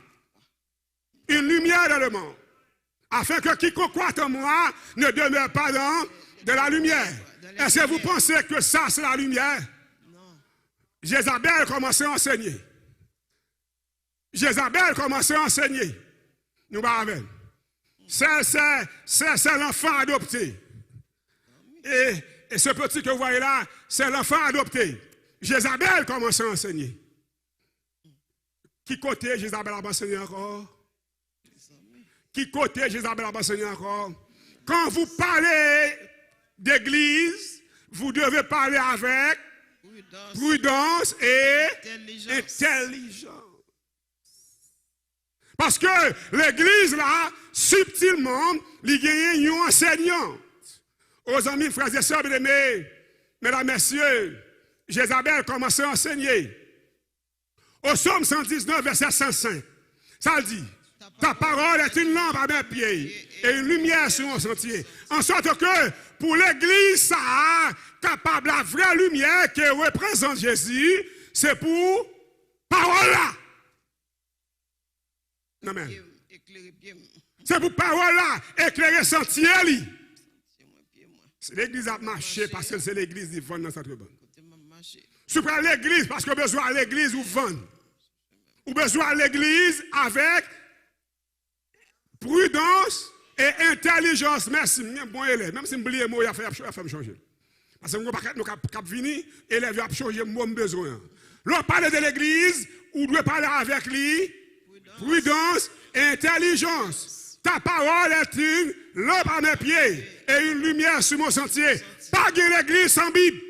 une lumière dans le monde, afin que quiconque croit en moi ne demeure pas dans de la lumière. Est-ce que vous pensez que ça, c'est la lumière? Non. Jézabel commençait à enseigner. Jézabel commençait à enseigner. Nous va avec. C'est l'enfant adopté. Et ce petit que vous voyez là, c'est l'enfant adopté. Jézabel commence à enseigner. Qui côté Jézabel a enseigné encore? Qui côté Jézabel a enseigné encore? Quand vous parlez d'église, vous devez parler avec prudence et intelligence. intelligence. Parce que l'église là, subtilement, il gagne une enseignante. Aux amis, frères et sœurs, bien-aimés, mesdames, messieurs, Jézabel commençait à enseigner. Au psaume 119, verset 105, ça dit, ta parole est une lampe à mes pieds et une lumière sur mon sentier. En sorte que pour l'église, ça, capable la vraie lumière qui représente Jésus, c'est pour parole là. Amen. C'est pour parole là, éclairer sentier. L'église a marché parce que c'est l'église qui vend dans cette bonne. Si vous prenez l'église parce que vous avez besoin de l'église ou vendre. Ou besoin de l'église avec prudence et intelligence. Merci, bon élève. Même si je oublie le mot, il a fait me changer. Parce que nous ne pouvons pas venir, élève a changer mon besoin. L'on parle de l'église, ou doit parler avec lui, prudence et intelligence. Ta parole est une lampe à mes pieds et une lumière sur mon sentier. Pas de l'église sans Bible.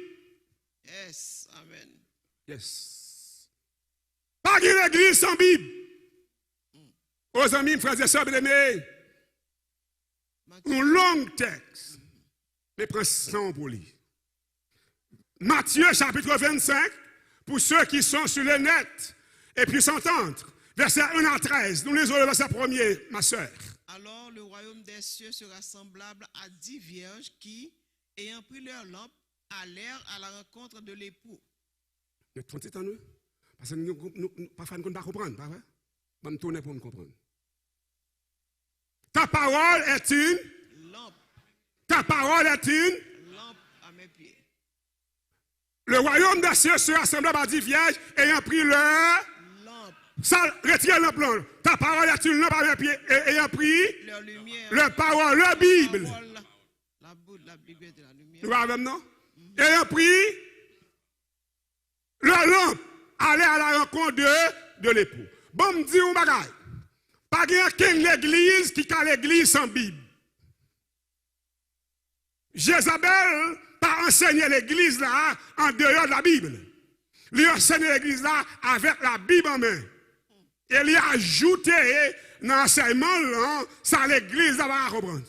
Yes, amen. Yes. Pas de l'église sans Bible. Aux amis, frères et sœurs bien-aimés, un long texte, mais prenez ça pour lire. Matthieu chapitre 25, pour ceux qui sont sur le net et puis s'entendre. Verset 1 à 13, nous lisons le verset 1er, ma sœur. Alors le royaume des cieux sera semblable à 10 vierges qui, ayant pris leur lampe, allèrent à la rencontre de l'époux. Nous sommes nous, parce que nous parfois nous ne comprenons pas, pas vrai? On va tourner pour nous comprendre. Ta parole est une lampe. Ta parole est une lampe à mes pieds. Le royaume des cieux sera semblable à 10 vierges ayant pris leur lampe. Ça, retirez le plan. Ta parole est une lampe à mes pieds ayant pris leur lumière. Leur parole, leur Bible. La Bible est de la lumière. Nous avons non? Ayant pris leur lampe, aller à la rencontre de l'époux. Bon, me dit un bagage. Pas qu'une l'église qui a l'église sans Bible. Jézabel pas enseigné l'église là en dehors de la Bible. Il enseigne l'église là avec la Bible en main. Et il a ajouté dans l'enseignement là, ça l'église là va comprendre.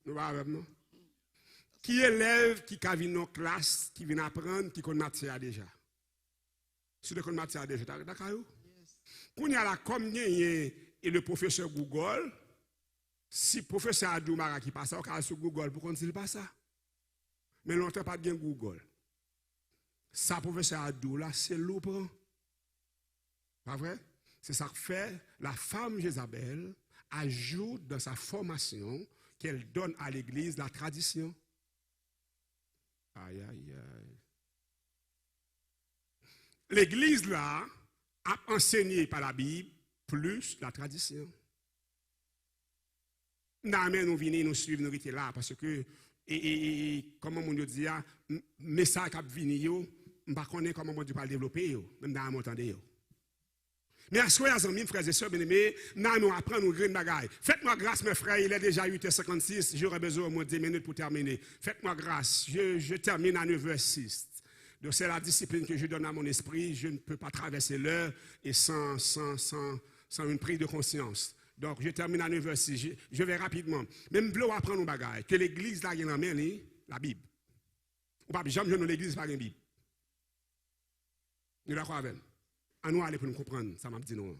Nous avons non? Qui élève qui a vu nos classes, qui vient apprendre, qui connaît matière déjà. Si vous connaissez matière déjà, d'accord? Quand il y a la combien et le professeur Google, si le professeur Adoumara qui passe sur Google, pourquoi ne pas ça? Mais longtemps pas bien Google. Ça, professeur Adou, là, c'est l'eau. Pas vrai? C'est ça que fait la femme Jézabel ajoute dans sa formation qu'elle donne à l'église la tradition. Aïe, aïe, aïe. L'église, là, a enseigné par la Bible plus la tradition. Nous venons nous suivre, nous rester là, parce que, comment on dit, mais ça qui a venu, je ne sais pas comment on dit pas le développer, même dans le montant de. Mais à ce moment, mes frères et sœurs bien-aimés, nous apprenons nos graines bagailles. Faites-moi grâce, mes frères, il est déjà 8h56, j'aurai besoin au moins 10 minutes pour terminer. Faites-moi grâce, je termine à 9h06. Donc c'est la discipline que je donne à mon esprit, je ne peux pas traverser l'heure et sans une prise de conscience. Donc je termine à 9h06, je vais rapidement. Même je veux apprendre nos bagailles, que l'église là, il en main, la Bible. Ou pas, jamais je l'église par une Bible. Nous d'accord avec? À nous aller pour nous comprendre, ça m'a dit non.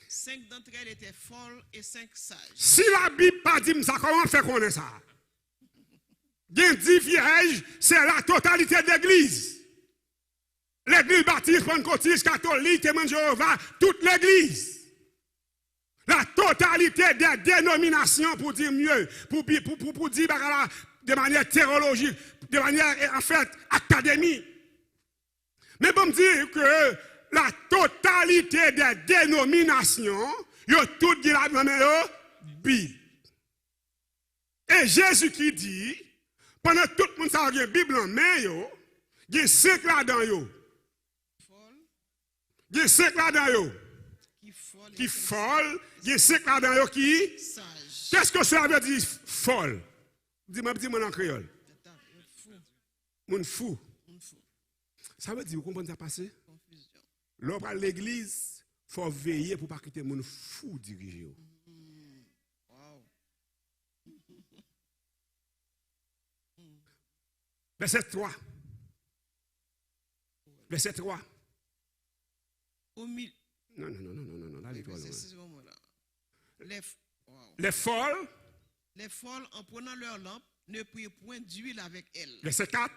5 d'entre elles étaient folles et 5 sages. Si la Bible pas dit ça, comment on fait qu'on est ça? Bien 10 vierges, c'est la totalité de l'église. L'église baptiste, pentecôtiste, catholique, témoin de Jéhovah, toute l'église. La totalité des dénominations, pour dire mieux, pour dire de manière théologique, de manière en fait académique. Mais bon me dire que la totalité des dénominations, ils ont toutes dit la même Bible. Et Jésus qui dit, pendant tout le monde a une Bible en main, il y a 5 là-dedans. Il y a 5 là-dedans. Qui folle, il y a 5 là-dedans qui sage. Qu'est-ce que cela veut dire folle? Dis-moi en créole. Fou. Mon fou. Ça veut dire, vous comprenez ça passer? Confusion. L'homme à l'église, il faut veiller pour ne pas quitter le monde fou diriger. Wow. Verset 3. Verset 3. Au milieu. Non, là, les trois, là. Les folles, les folles, en prenant leur lampe, ne prirent point d'huile avec elles. verset 4.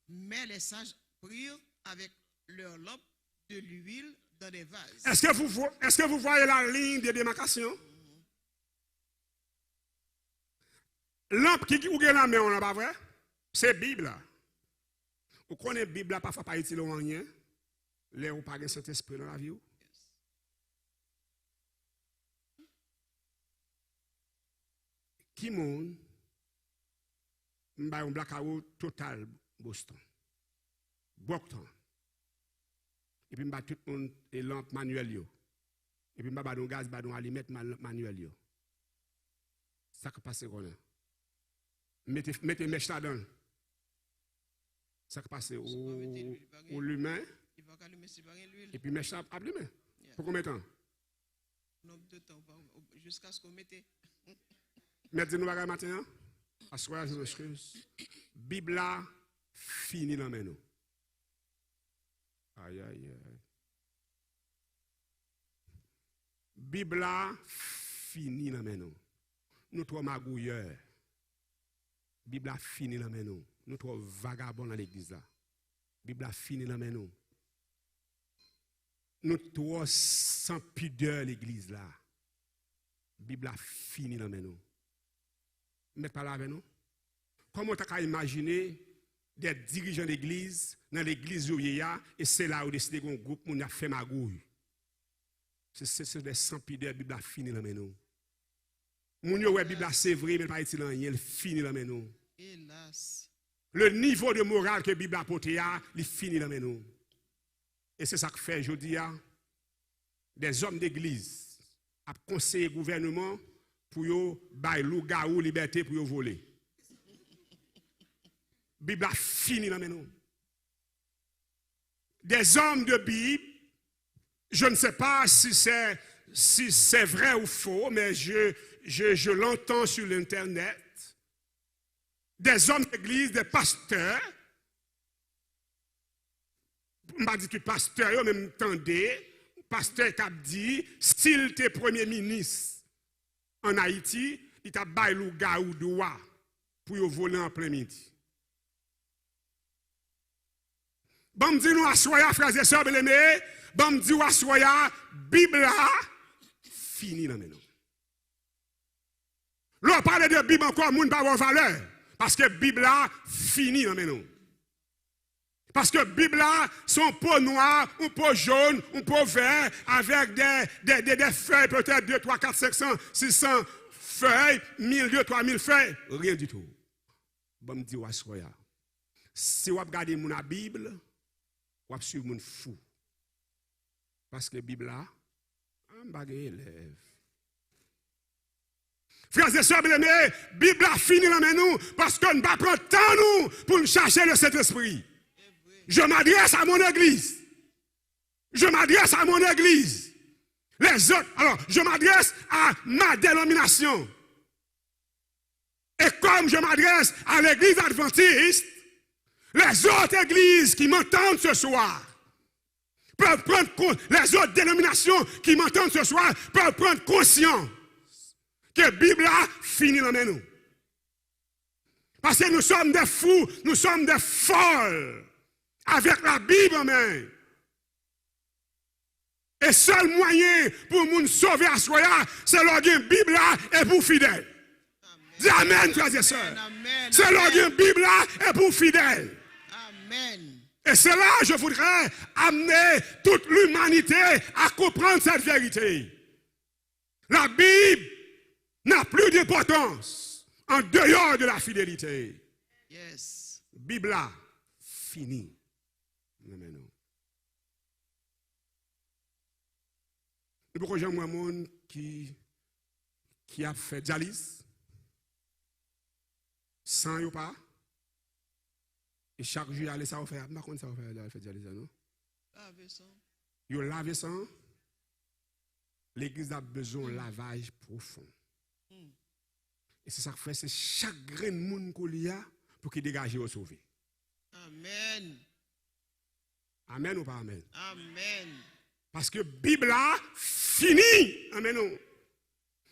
Mais les sages prirent avec leur lampe de l'huile dans des vases. Est-ce que vous voyez la ligne de démarcation? Lampe qui ou la main, on n'a pas vrai? C'est Bible. Vous connaissez la Bible, parfois pas utile en rien. Là, vous pas de Saint-Esprit dans la vie. Qui monde un blackout total Boston. Boston. Et puis m'a tout le monde et lampe manuelle yo. Et puis m'a badon gaz badon allumette manuel yo. Ça qui passe qu'on a. Mettez mèche là-dedans. Ça qui passe au l'humain. Et puis mèche là allumé. Pour combien de temps? Nombre de temps jusqu'à ce qu'on mette. Mettez nous bagarre matin. Assoir je m'excuse. Bible là fini dans nous. Aïe. Bible là fini dans nous. Nous trois magouilleurs. Bible là fini dans nous. Nous trois vagabonds dans l'église là. Bible là fini dans nous. Nous trois sans pudeur l'église là. Bible là fini dans nous. Mettez pas là avec nous. Comment tu as imaginer des dirigeants d'église dans l'église où il y a et c'est là où décidé qu'on groupe on a fait magouille. C'est des sans pudeur Bible a fini là nous. Mon yo ouais Bible c'est vrai mais pas utile rien, il fini là nous. Hélas. Le niveau de morale que Bible a porté a, il fini là nous. Et c'est ça que fait aujourd'hui des hommes d'église a conseillé gouvernement pour yo bay louga ou liberté pour yo voler. Bible a fini dans nous. Des hommes de Bible, je ne sais pas si c'est vrai ou faux, mais je l'entends sur l'internet. Des hommes d'église, des pasteurs, je ne dis que pasteur, même entendez, pasteur qui a dit, s'il était premier ministre en Haïti, il t'a baillé le gars ou droit pour voler en plein midi. Bon, dis nous à soya, frères et sœurs bien-aimés, bon, dis nous à soya, Bible fini dans nous. L'on parle de Bible encore, moun pas valeur, parce que Bible fini dans nous. Parce que Bible son peau noire, un peau jaune, un peau vert, avec des feuilles, peut-être 2, 3, 4, 500, 600 feuilles, 1000, 2, 3000 feuilles, rien du tout. Bon, me dit, soya. Si vous regardez mon Bible, vous suivez mon fou. Parce que la Bible là, un bagage élève. Frères et sœurs bien-aimés, la Bible a fini dans nous parce qu'on ne va pas prendre temps nous pour nous chercher le Saint-Esprit. Je m'adresse à mon église. Je m'adresse à mon église. Les autres, alors, je m'adresse à ma dénomination. Et comme je m'adresse à l'église adventiste, les autres églises qui m'entendent ce soir peuvent prendre compte, les autres dénominations qui m'entendent ce soir peuvent prendre conscience que la Bible a fini dans nous. Parce que nous sommes des fous, nous sommes des folles. Avec la Bible en main. Et seul moyen pour nous sauver à soi, c'est la Bible et pour fidèle. Dis Amen, frères et sœurs. C'est la Bible et pour fidèle. Amen. Et c'est là que je voudrais amener toute l'humanité à comprendre cette vérité. La Bible n'a plus d'importance en dehors de la fidélité. Yes. Bible fini. Et pourquoi j'ai un monde qui a fait dialyse, sans ou pas, Et chaque jour, allez, ça va faire. Par contre, ça va faire, ça fait dialyse, non? Laver ça. Vous lavez ça. L'église a besoin d'un lavage profond. Et c'est ça que fait, c'est chaque grain de monde qu'on y a pour qu'il dégage et sauver. Amen. Amen ou pas amen? Amen. Parce que la Bible a fini. Amen.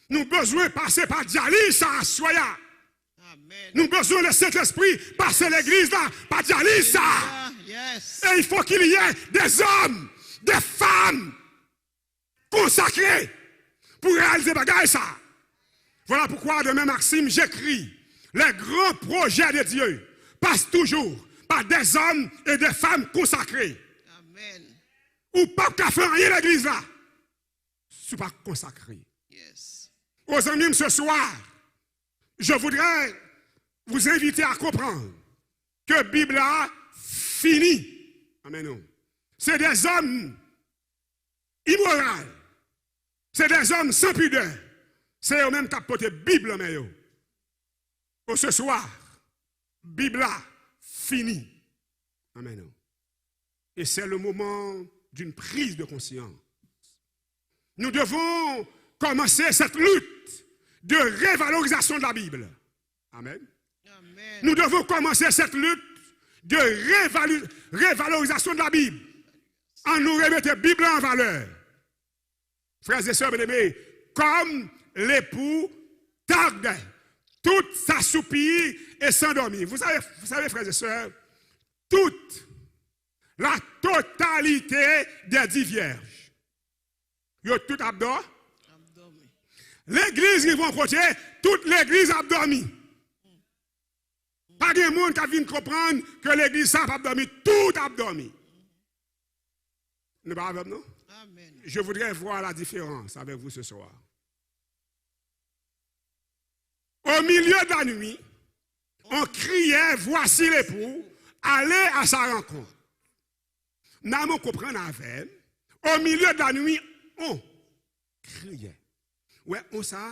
Nous avons besoin de passer par dialyse, ça, soya. Amen. Nous avons besoin de Saint-Esprit passer l'église là, par dialyse, ça. Yes. Et il faut qu'il y ait des hommes, des femmes consacrés pour réaliser bagaille ça. Voilà pourquoi, demain, Maxime, j'écris les grands projets de Dieu passent toujours par des hommes et des femmes consacrés. Amen. Ou pas qu'à faire rien l'église là. Ce n'est pas consacré. Yes. Aux amis, ce soir, je voudrais vous inviter à comprendre que la Bible a fini. Amen. C'est des hommes immoraux. C'est des hommes sans pudeur. C'est eux-mêmes qui portent la Bible. Ce soir, la Bible a fini. Amen. Et c'est le moment d'une prise de conscience. Nous devons commencer cette lutte de révalorisation de la Bible. Amen. Amen. Nous devons commencer cette lutte de révalorisation de la Bible. En nous remettant la Bible en valeur. Frères et sœurs bien-aimés, comme l'époux tarde, tout s'assoupit et s'endormit. Vous savez, frères et sœurs, toute la totalité des 10 vierges. Ils ont tout abdormi. L'église, ils vont côté, toute l'église a dormi. Pas de monde qui vient comprendre que l'église a dormi, tout a dormi. Nous pas avec nous? Amen. Je voudrais voir la différence avec vous ce soir. Au milieu de la nuit, on criait, voici l'époux, allez à sa rencontre. Nous allons comprendre avec. Au milieu de la nuit, on criait. Ouais, on ça,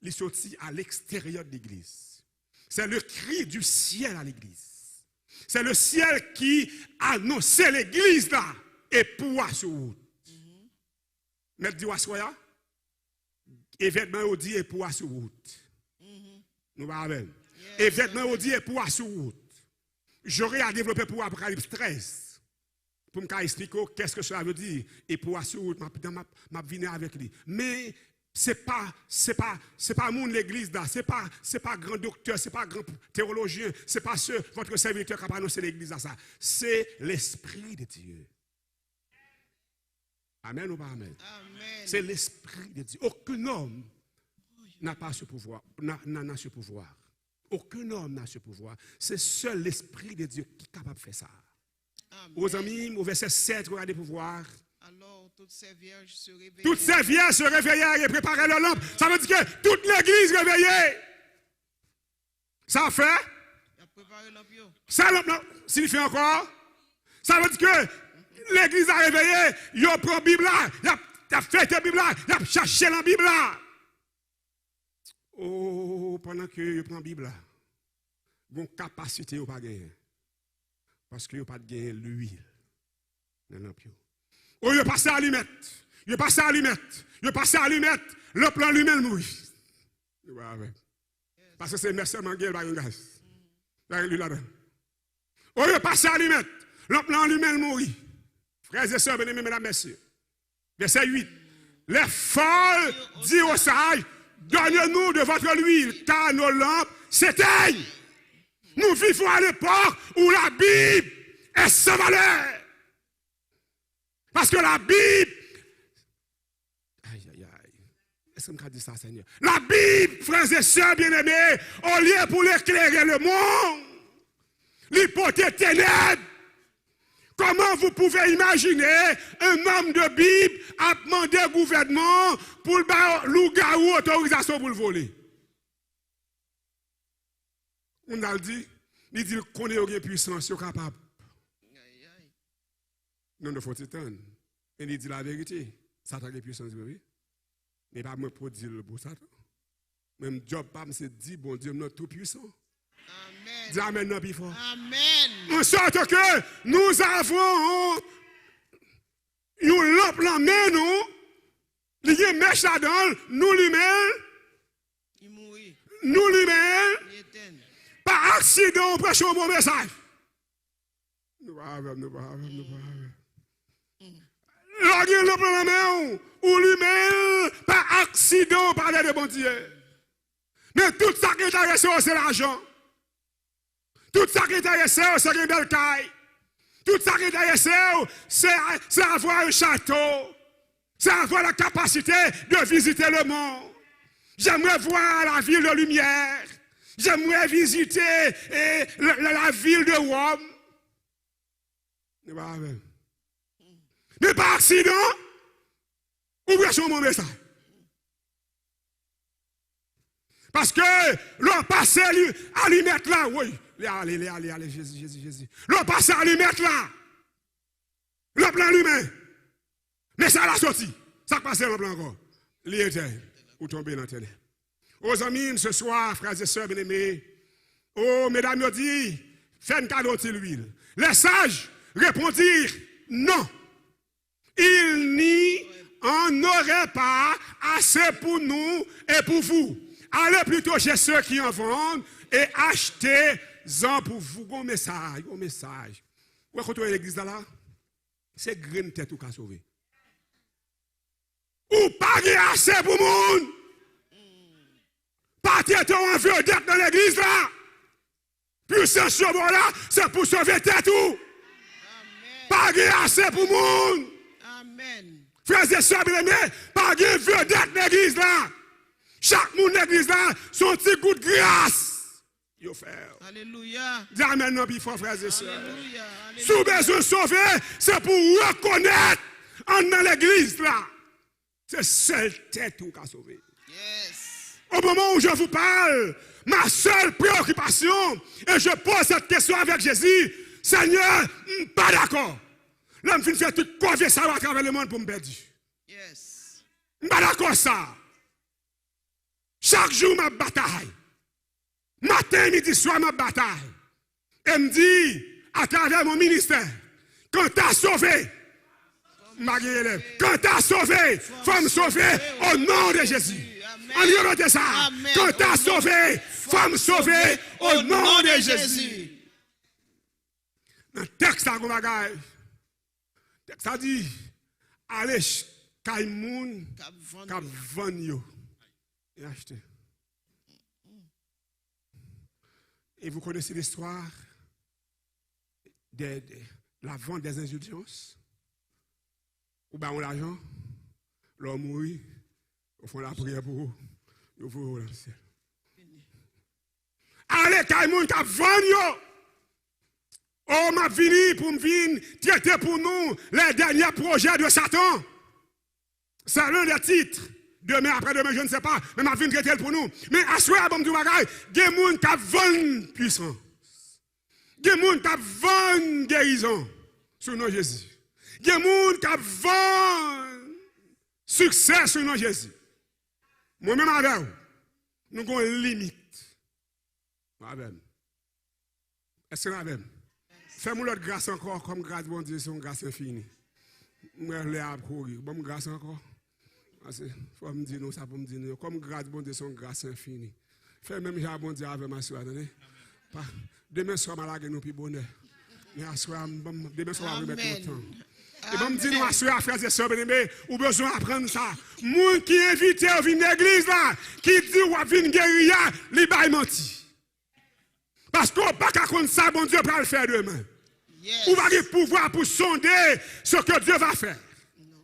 il sortit à l'extérieur de l'église. C'est le cri du ciel à l'église. C'est le ciel qui annonçait l'église là, et pour sur route. Mettre dit Wassoya, événement au dit et pour sur route. Nous parlons. Événement au dit et pour sur route. J'aurais à développer pour Apocalypse 13. Pour me expliquer qu'est-ce que cela veut dire. Et pour sur route, m'a venir avec lui. Mais c'est pas monde l'église là, c'est pas grand docteur, c'est pas grand théologien, c'est pas votre serviteur qui a annoncé l'église là ça. C'est l'esprit de Dieu. Amen ou pas amen? Amen. C'est l'esprit de Dieu. Aucun homme n'a pas ce pouvoir, n'a ce pouvoir. Aucun homme n'a ce pouvoir. C'est seul l'esprit de Dieu qui est capable de faire ça. Amen. Aux amis, au verset 7, regardez pour voir. Alors toutes ces vierges se réveillèrent. Toutes ces vierges se réveillèrent et préparaient leur lampe. Ça veut dire que toute l'église réveillée. Ça fait? Il a préparé l'ampion. Ça signifie encore? Ça veut dire que l'église a réveillé, il a pris la Bible là, il a fait la Bible là, il a cherché la Bible là. Oh, pendant que il prend la Bible là, il a une capacité de pas gagner. Parce qu'il n'y a pas de gagner l'huile dans l'ampion. Oh, il a passé à allumette. Il a passé à allumette. Il a passé à allumette. Le plan lui-même mourit. Parce que c'est Mercer Manguel par un gaz. Oh, il a passé à allumette. Le plan lui-même mourit. Frères et sœurs, bien-aimés, mesdames, messieurs. Verset 8. Les folles disent aux sages, donnez-nous de votre huile, car nos lampes s'éteignent. Nous vivons à l'époque où la Bible est sans valeur. Parce que la Bible, est-ce que je dis ça, Seigneur? La Bible, frères et sœurs bien-aimés, au lieu pour l'éclairer le monde, l'hypothèse ténèbres. Comment vous pouvez imaginer un homme de Bible a demandé au gouvernement pour le loup-garou autorisation pour le voler? On a dit, il dit qu'on est une puissance capable. Non, il faut s'étendre. Et il dit la vérité. Satan a une puissance, oui. Mais pas moi pour dire le pour Satan. Même Job, pas me dit, bon Dieu, notre tout puissant. Amen. Dis Amen non plus fort. Amen. En sorte que nous avons une lampe dans la main, nous, il y a une mèche là-dedans, nous lui-mêmes, Il mourit. nous lui-mêmes, Il éteint. par accident, on prêche un bon message. Nous pas avec, nous pas avec, nous pas avec. Là, il y a une lampe dans la main, ou lui-même, par accident, on parlait de bon Dieu. Mais tout ça qui est intéressé, c'est l'argent. Tout ça qui est intéressé, c'est une belle caille. Tout ça qui est intéressé, c'est avoir un château. C'est avoir la capacité de visiter le monde. J'aimerais voir la ville de lumière. J'aimerais visiter la ville de Rome. Mais par accident, ouvrez sur mon message. Parce que l'on passait à lui mettre là, oui. Allez, Jésus. L'on passait à lui mettre là. Le plan lui-même. Mais ça l'a sorti. Ça passe le plan encore. L'était. Ou tomber dans la télé. Aux amis, ce soir, frères et sœurs bien-aimés, oh, mesdames, me dit, faites un cadeau de l'huile. Les sages répondirent non. Il n'y en aurait pas assez pour nous et pour vous. Allez plutôt chez ceux qui en vendent et achetez-en pour vous. Bon message, bon message. Où est-ce que l'église là? C'est graine tête ou qu'à sauver. Ou pas assez pour le monde. Partir en vedette dans l'église là. Puissance sur là, c'est pour sauver tête ou. Pas assez pour le monde. Amen. Frères et sœurs bien-aimés, pas vedette dans l'église là. Chaque monde dans l'église là, son petit coup de grâce. Yo frère. Alléluia. Dis amen non plus fort frères et sœurs. Alléluia. Si vous avez besoin de sauver, c'est pour reconnaître dans l'église là. C'est seule tête qui a sauvé. Yes. Au moment où je vous parle, ma seule préoccupation, et je pose cette question avec Jésus, Seigneur, pas d'accord. L'homme finit de faire toute conversation à travers le monde pour me perdre. Yes. Pas d'accord ça. Chaque jour, ma bataille. Matin, midi, soir, ma bataille. Et me dit, à travers mon ministère, quand tu as sauvé, quand tu as sauvé, faut me sauver au nom de Jésus. En disant de ça, quand tu as sauvé, faut me sauver au nom de Jésus. Dans le texte, le texte a dit, allez, Kaimoun, Kap Vanyo, et acheter. Et vous connaissez l'histoire de la vente des indulgences. Ou bien on l'argent, l'homme mourit, on fait la prière pour vous, vous vous lancez. Allez, Kaimoun, Kap Vanyo. Oh, m'a venu pour me venir traiter pour nous les derniers projets de Satan. C'est l'un des titres. Demain, après-demain, je ne sais pas, mais m'a venu traiter pour nous. Mais à ce moment-là, il y a des gens qui vendent puissance. Il y a des gens qui vendent guérison sur nom Jésus. Il y a des gens qui vendent succès sur nom Jésus. Moi-même, avec vous, nous avons une limite. Est-ce que nous avons? Fais-moi l'autre grâce encore, comme grâce, bon Dieu, c'est une grâce infinie. Moi, je l'ai appris. Bon, grâce encore. Parce qu'il faut me dire, non, ça pour me dire, comme grâce, bon Dieu, c'est une grâce infinie. Fais même, j'ai bon Dieu avec ma soeur, attendez. Demain soir, je vais aller nous plus bonheur. Mais demain soir, je vais remettre le temps. Et bon, me dire, nous, soeur, frères et sœurs, ou besoin d'apprendre ça. Moun qui invite à venir à l'église là, qui dit, ou à venir guérir, il va mentir. Parce qu'on ne peut pas contre ça, bon Dieu va le faire demain. Yes. Ou va avoir le pouvoir pour sonder ce que Dieu va faire. Non.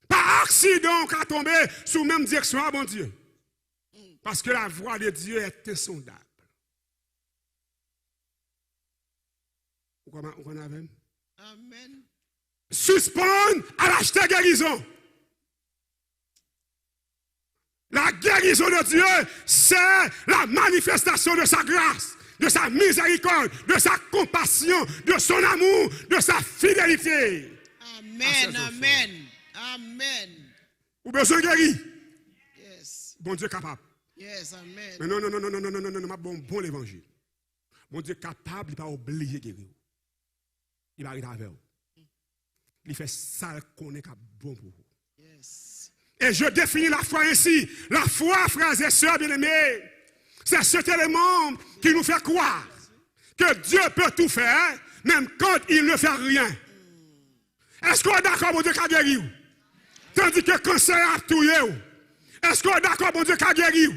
Par accident, on va tomber sous la même direction à bon Dieu. Parce que la voix de Dieu est insondable. Vous comprenez? Amen. Suspendre à l'acheter guérison. La guérison de Dieu, c'est la manifestation de sa grâce, de sa miséricorde, de sa compassion, de son amour, de sa fidélité. Amen, amen, amen. Vous besoin de guérir? Yes. Bon Dieu capable. Yes, amen. Mais non, bon l'évangile. Mon Dieu capable, il pas oublier guérir. Il va arriver avec vous. Il fait ça qu'on est bon pour vous. Yes. Et je définis la foi ainsi. La foi, frères et sœurs bien-aimés, c'est cet élément qui nous fait croire que Dieu peut tout faire, même quand il ne fait rien. Est-ce qu'on est d'accord, mon Dieu, qui a guéri? Tandis que le cancer a tué. Est-ce qu'on est d'accord, mon Dieu, qui a guéri?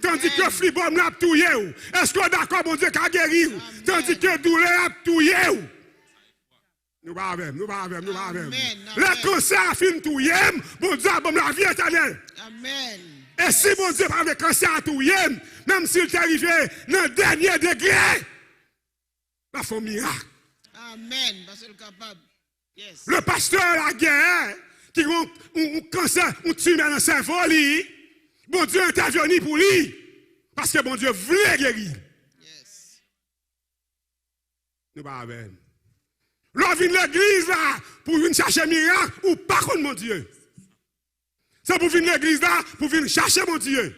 Tandis que le fibrome a tué. Est-ce qu'on est d'accord, mon Dieu, qui a guéri? Tandis que le douleur a tué. Nous pas avec, nous pas avec, nous pas avec. Le cancer a fini tué, mon Dieu, bon la vie éternelle. Amen. Et si mon Dieu parle de cancer à tué, même s'il est arrivé dans le dernier degré, il faut un miracle. Amen. Parce qu'il est capable. Yes. Le pasteur la guerre, qui a un cancer, un tumeur dans le cerveau, bon Dieu intervenu pour lui. Parce que bon Dieu voulait guérir. Yes. Nous pas avec. L'on vient de l'église là pour venir chercher miracle ou pas contre mon Dieu. C'est pour venir de l'église là pour venir chercher mon Dieu.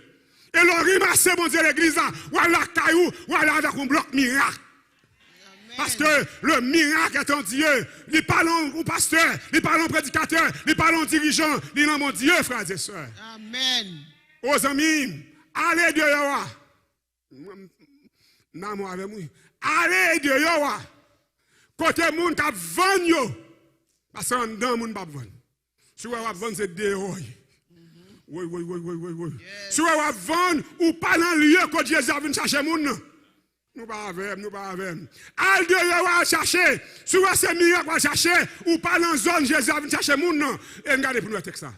Et l'on ramasse mon Dieu l'église là ou à la caillou ou à la avec un bloc miracle. Parce que le miracle est en Dieu. Il parle au pasteur, il parle au prédicateur, il parle au dirigeant, il est mon Dieu, frères et sœurs. Amen. Aux amis, allez Dieu Yowa. Non, moi avec moi. Allez Dieu Yowa. Côté moun qui vend yo. Parce que dans moun pas vendre. Si vous vendre c'est dehors. Oui. Si vous vendre ou pas dans lieu que Jésus a venu chercher moun. Nous pas avec, nous pas avec. Allez Dieu Yowa chercher. Si vous c'est miracle va chercher ou pas dans zone Jésus a venu chercher moun non. Et regardez pour nous texte ça.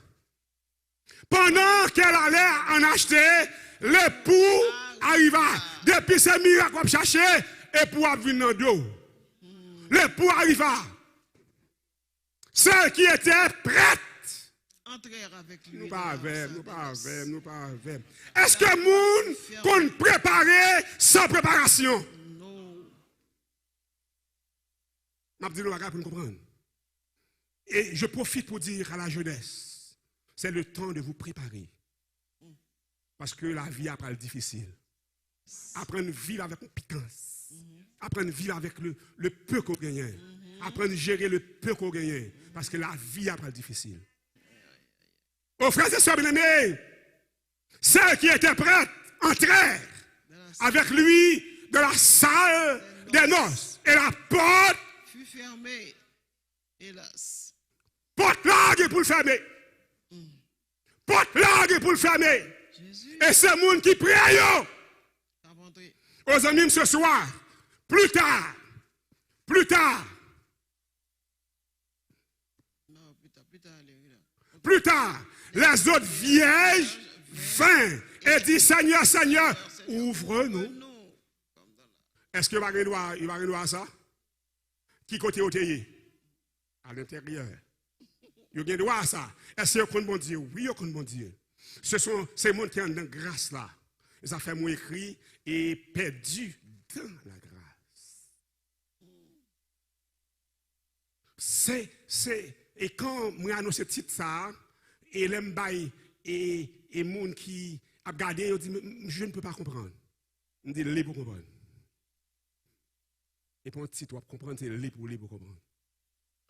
Pendant qu'elle allait en acheter, l'époux arriva. Depuis ce miracle qu'on chercher, l'époux a venu dans le dos. L'époux arriva. Celle qui était prête. Entrer avec lui. Nous pas avec, nous pas avec, nous pas avec. Est-ce que moun qu'on préparer sans préparation? Non. Je dis le pour nous comprendre. Et je profite pour dire à la jeunesse, c'est le temps de vous préparer. Parce que la vie après est difficile. Apprendre à vivre avec compétence. Apprendre à vivre avec le peu qu'on gagne. Apprendre à gérer le peu qu'on gagne. Parce que la vie après est difficile. Aux frères et sœurs bien-aimés, celles qui étaient prêtes entrèrent avec lui dans la salle des noces. Et la porte fut fermée. Hélas. Porte largue pour le fermer. Porte largue pour le fermer. Jésus. Et c'est le monde qui prie. Aux amis ce soir, plus tard. Non, Plus tard, les autres vierges vinrent et dit Seigneur, Seigneur, ouvre-nous. Est-ce qu'il va y à ça? Qui côté au théier? À l'intérieur. Il y a droit à ça. Est-ce que vous bon Dieu? Oui, vous connaissez bon Dieu. Ce sont ces mondes qui ont dans la grâce là. Ils ont fait mon écrit et perdu dans la grâce. Et quand moi annonce ce titre ça, et les m'baï et monde qui a regardé, ils disent je ne peux pas comprendre. Je dis les pour comprendre. Et pour un titre, on va comprendre, c'est les pour comprendre.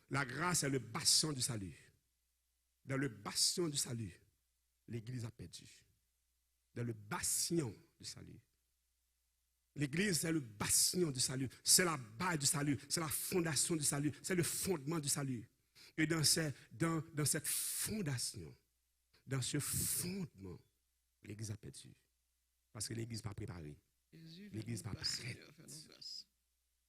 La grâce est le bastion du salut. Dans le bastion du salut, l'Église a perdu. Dans le bastion du salut. L'Église, c'est le bastion du salut. C'est la base du salut. C'est la fondation du salut. C'est le fondement du salut. Et dans cette fondation, dans ce fondement, l'Église a perdu. Parce que l'Église n'est pas préparée. L'Église n'est pas prête.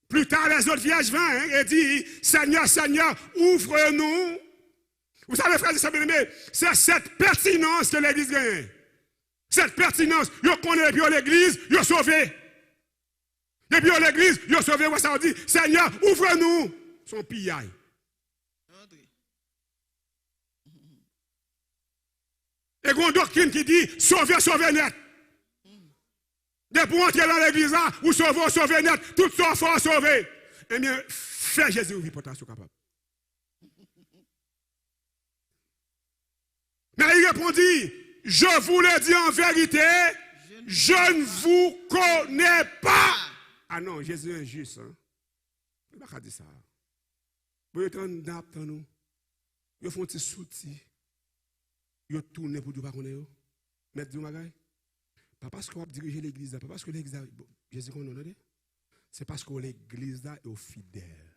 Plus tard, les autres vierges vinrent et disent Seigneur, Seigneur, ouvre-nous. Vous savez, frères et sœurs bien-aimés, c'est cette pertinence que l'Église gagne. Cette pertinence, vous connaissez depuis l'Église, vous sauvé. Depuis l'Église, vous sauvé, vous ça dit Seigneur, ouvre-nous. Son pillaille. Et il y a une doctrine qui dit sauver, sauver net. Depuis pour entrer dans l'église là, vous sauvez, sauvez net, tout ça faut sauver. Eh bien, fais Jésus ouvrir pour ta capable. Mais il répondit, je vous le dis en vérité, je ne vous connais pas. Ah non, Jésus est injuste. Hein? Il ne va pas dire ça. Vous êtes en dap, nous. Vous font des soutis. Vous tournez pour tout pas connaître. Mettre du magasin. Pas parce qu'on va diriger l'église là, pas parce que l'église là, Jésus qu'on a dit. C'est parce que l'église là est fidèle.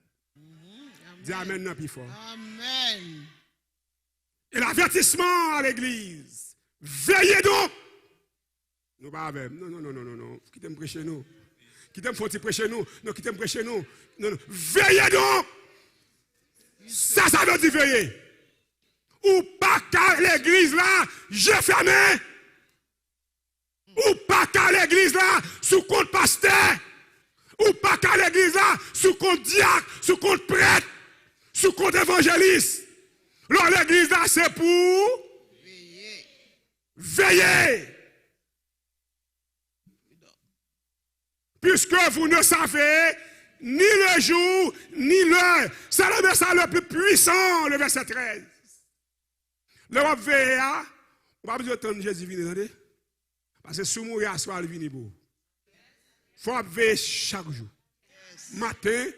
Dis amen non plus fort. Amen. Et l'avertissement à l'église. Veillez donc. Nous pas avec. Non. Qui t'aime prêcher nous? Qui t'aime faut prêcher nous? Non, qui t'aime prêcher nous? Non. Veillez donc. Ça veut dire veiller. Ou pas qu'à l'église là, j'ai fermé. Ou pas qu'à l'église là, sous compte pasteur. Ou pas qu'à l'église là, sous compte diacre, sous compte prêtre, sous compte évangéliste. Alors l'église là, c'est pour veiller. Puisque vous ne savez ni le jour, ni l'heure. C'est le message le plus puissant, le verset 13. Le roi veille, on va pas besoin d'attendre Jésus venir. Parce que si vous mourrez à soir, il vient pour. Il faut veiller chaque jour. Matin,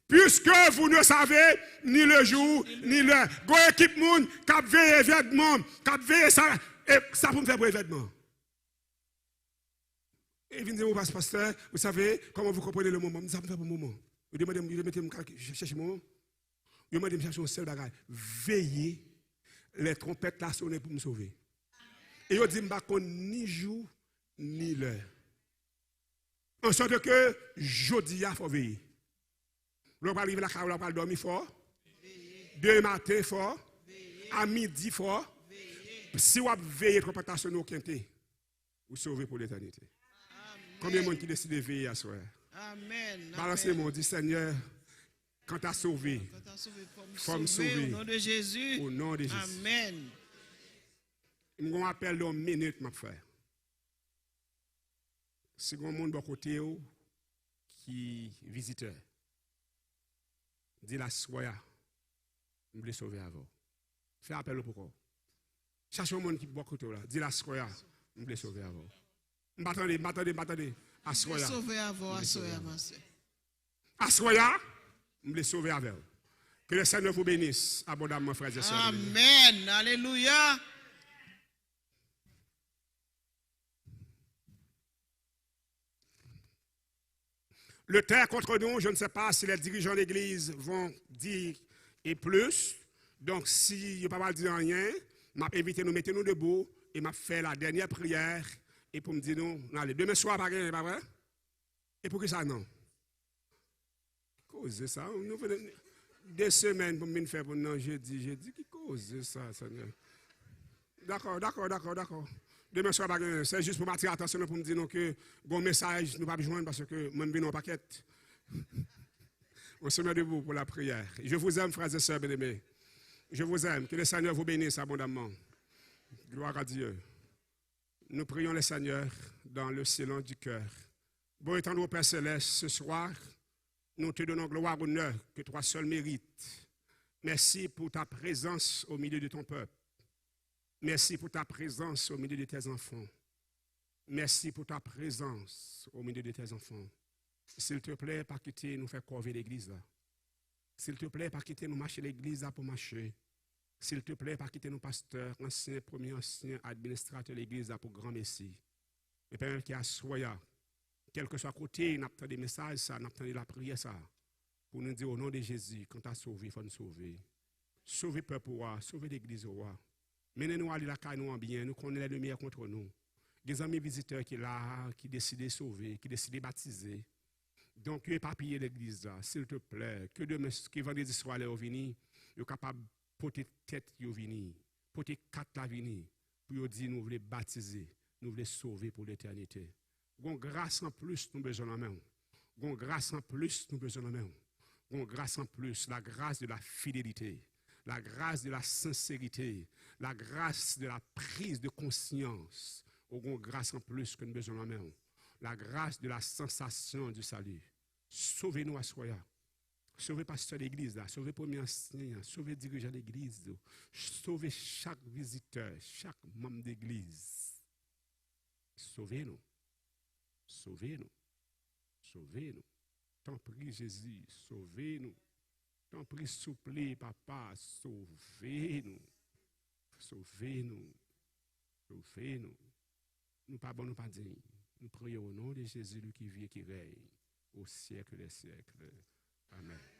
puisque vous ne savez ni le jour, ni l'heure. Go équipe moun, cap veille événement, cap veille ça, et ça pour me faire pour événement. Et il vient dire, pasteur, vous savez comment vous comprenez le moment. Ça me fait pour le moment. Vous demandez, chercher le moment. Vous demandez de chercher un seul bagage. Veillez, les trompettes là sonner pour me sauver. Et vous dites, je ne sais pas ni jour, ni l'heure. En sorte que, jeudi, il faut veiller. Vous allez arriver là, vous allez dormir fort. Demain matin fort. À midi fort. Si vous veillez, trompette là sonner au quintet, vous sauvez pour l'éternité. Combien de monde qui décide de veiller à soi? Amen. Balancez-moi, dit Seigneur, quand tu as sauvé, faut me sauver. Au nom de Jésus. Au nom de Jésus. Amen. Je m'appelle dans une minute, ma frère. Si vous avez un monde côté qui est visiteur, dis la soya, je vais sauver avant. Fais appel pour quoi? Cherchez un monde qui est côté là, dis la soya, je vais sauver avant. M'attendez. Assoya. Sauver avant, assoya, ma soeur. Assoya, je vais sauver avant. Que le Seigneur vous bénisse abondamment, frères et sœurs. Amen. Alléluia. Le terre contre nous, je ne sais pas si les dirigeants de l'église vont dire et plus. Donc, si je ne peux pas dire rien, je vais inviter nous mettre nous debout et je vais faire la dernière prière. Et pour me dire, non, allez, demain soir, pas vrai? Et pour que ça, non? Cause ça, nous faisons 2 semaines pour me faire pour non, jeudi, qui cause ça, Seigneur? D'accord. Demain soir, pas vrai, c'est juste pour m'attirer l'attention pour me dire non, que bon message, nous ne pouvons pas joindre parce que moi, je viens en paquet. On se met debout pour la prière. Je vous aime, frères et sœurs bien-aimés. Je vous aime. Que le Seigneur vous bénisse abondamment. Gloire à Dieu. Nous prions le Seigneur dans le silence du cœur. Bon étant au Père Céleste, ce soir, nous te donnons gloire, honneur, que toi seul mérites. Merci pour ta présence au milieu de ton peuple. Merci pour ta présence au milieu de tes enfants. Merci pour ta présence au milieu de tes enfants. S'il te plaît, pas quitter nous faire corver l'église là. S'il te plaît, pas quitter nous marcher l'église là pour marcher. S'il te plaît, pas quitter nos pasteurs, anciens, premiers anciens, administrateurs de l'église pour grand Messie. Et Père qui a soya, quel que soit côté, nous avons des messages, nous avons la prière, ça, pour nous dire au nom de Jésus, quand tu as sauvé, il faut nous sauver. Sauver le peuple, sauver l'église. Menez-nous à la nous en bien, nous connaissons les lumières contre nous. Des amis visiteurs qui sont là, qui décident de sauver, qui décident de baptiser. Donc, tu éparpillé l'église là, s'il te plaît, que demain, qui vendredi soir, là, venir, vous êtes capable porter tête yo vini, porter quatre la vini, pour dire nous voulons baptiser, nous voulons sauver pour l'éternité. Gon grâce en plus nous besoin de main. Gon grâce en plus nous besoin de main. Gon grâce en plus, la grâce de la fidélité, la grâce de la sincérité, la grâce de la prise de conscience. Gon grâce en plus que nous besoin de main. La grâce de la sensation du salut. Sauvez-nous à soya. Sauvez pasteur d'église, sauvez premier enseignant, sauvez dirigeant d'église, sauvez chaque visiteur, chaque membre d'église. Sauvez-nous. Sauvez-nous. sauvez-nous. T'en prie, Jésus, sauvez-nous. T'en prie, souple, papa, sauvez-nous. Sauvez-nous. Sauvez-nous. Nous pas bon, nous pas dignes. Nous prions au nom de Jésus, lui qui vit et qui règne au siècle des siècles. Amen.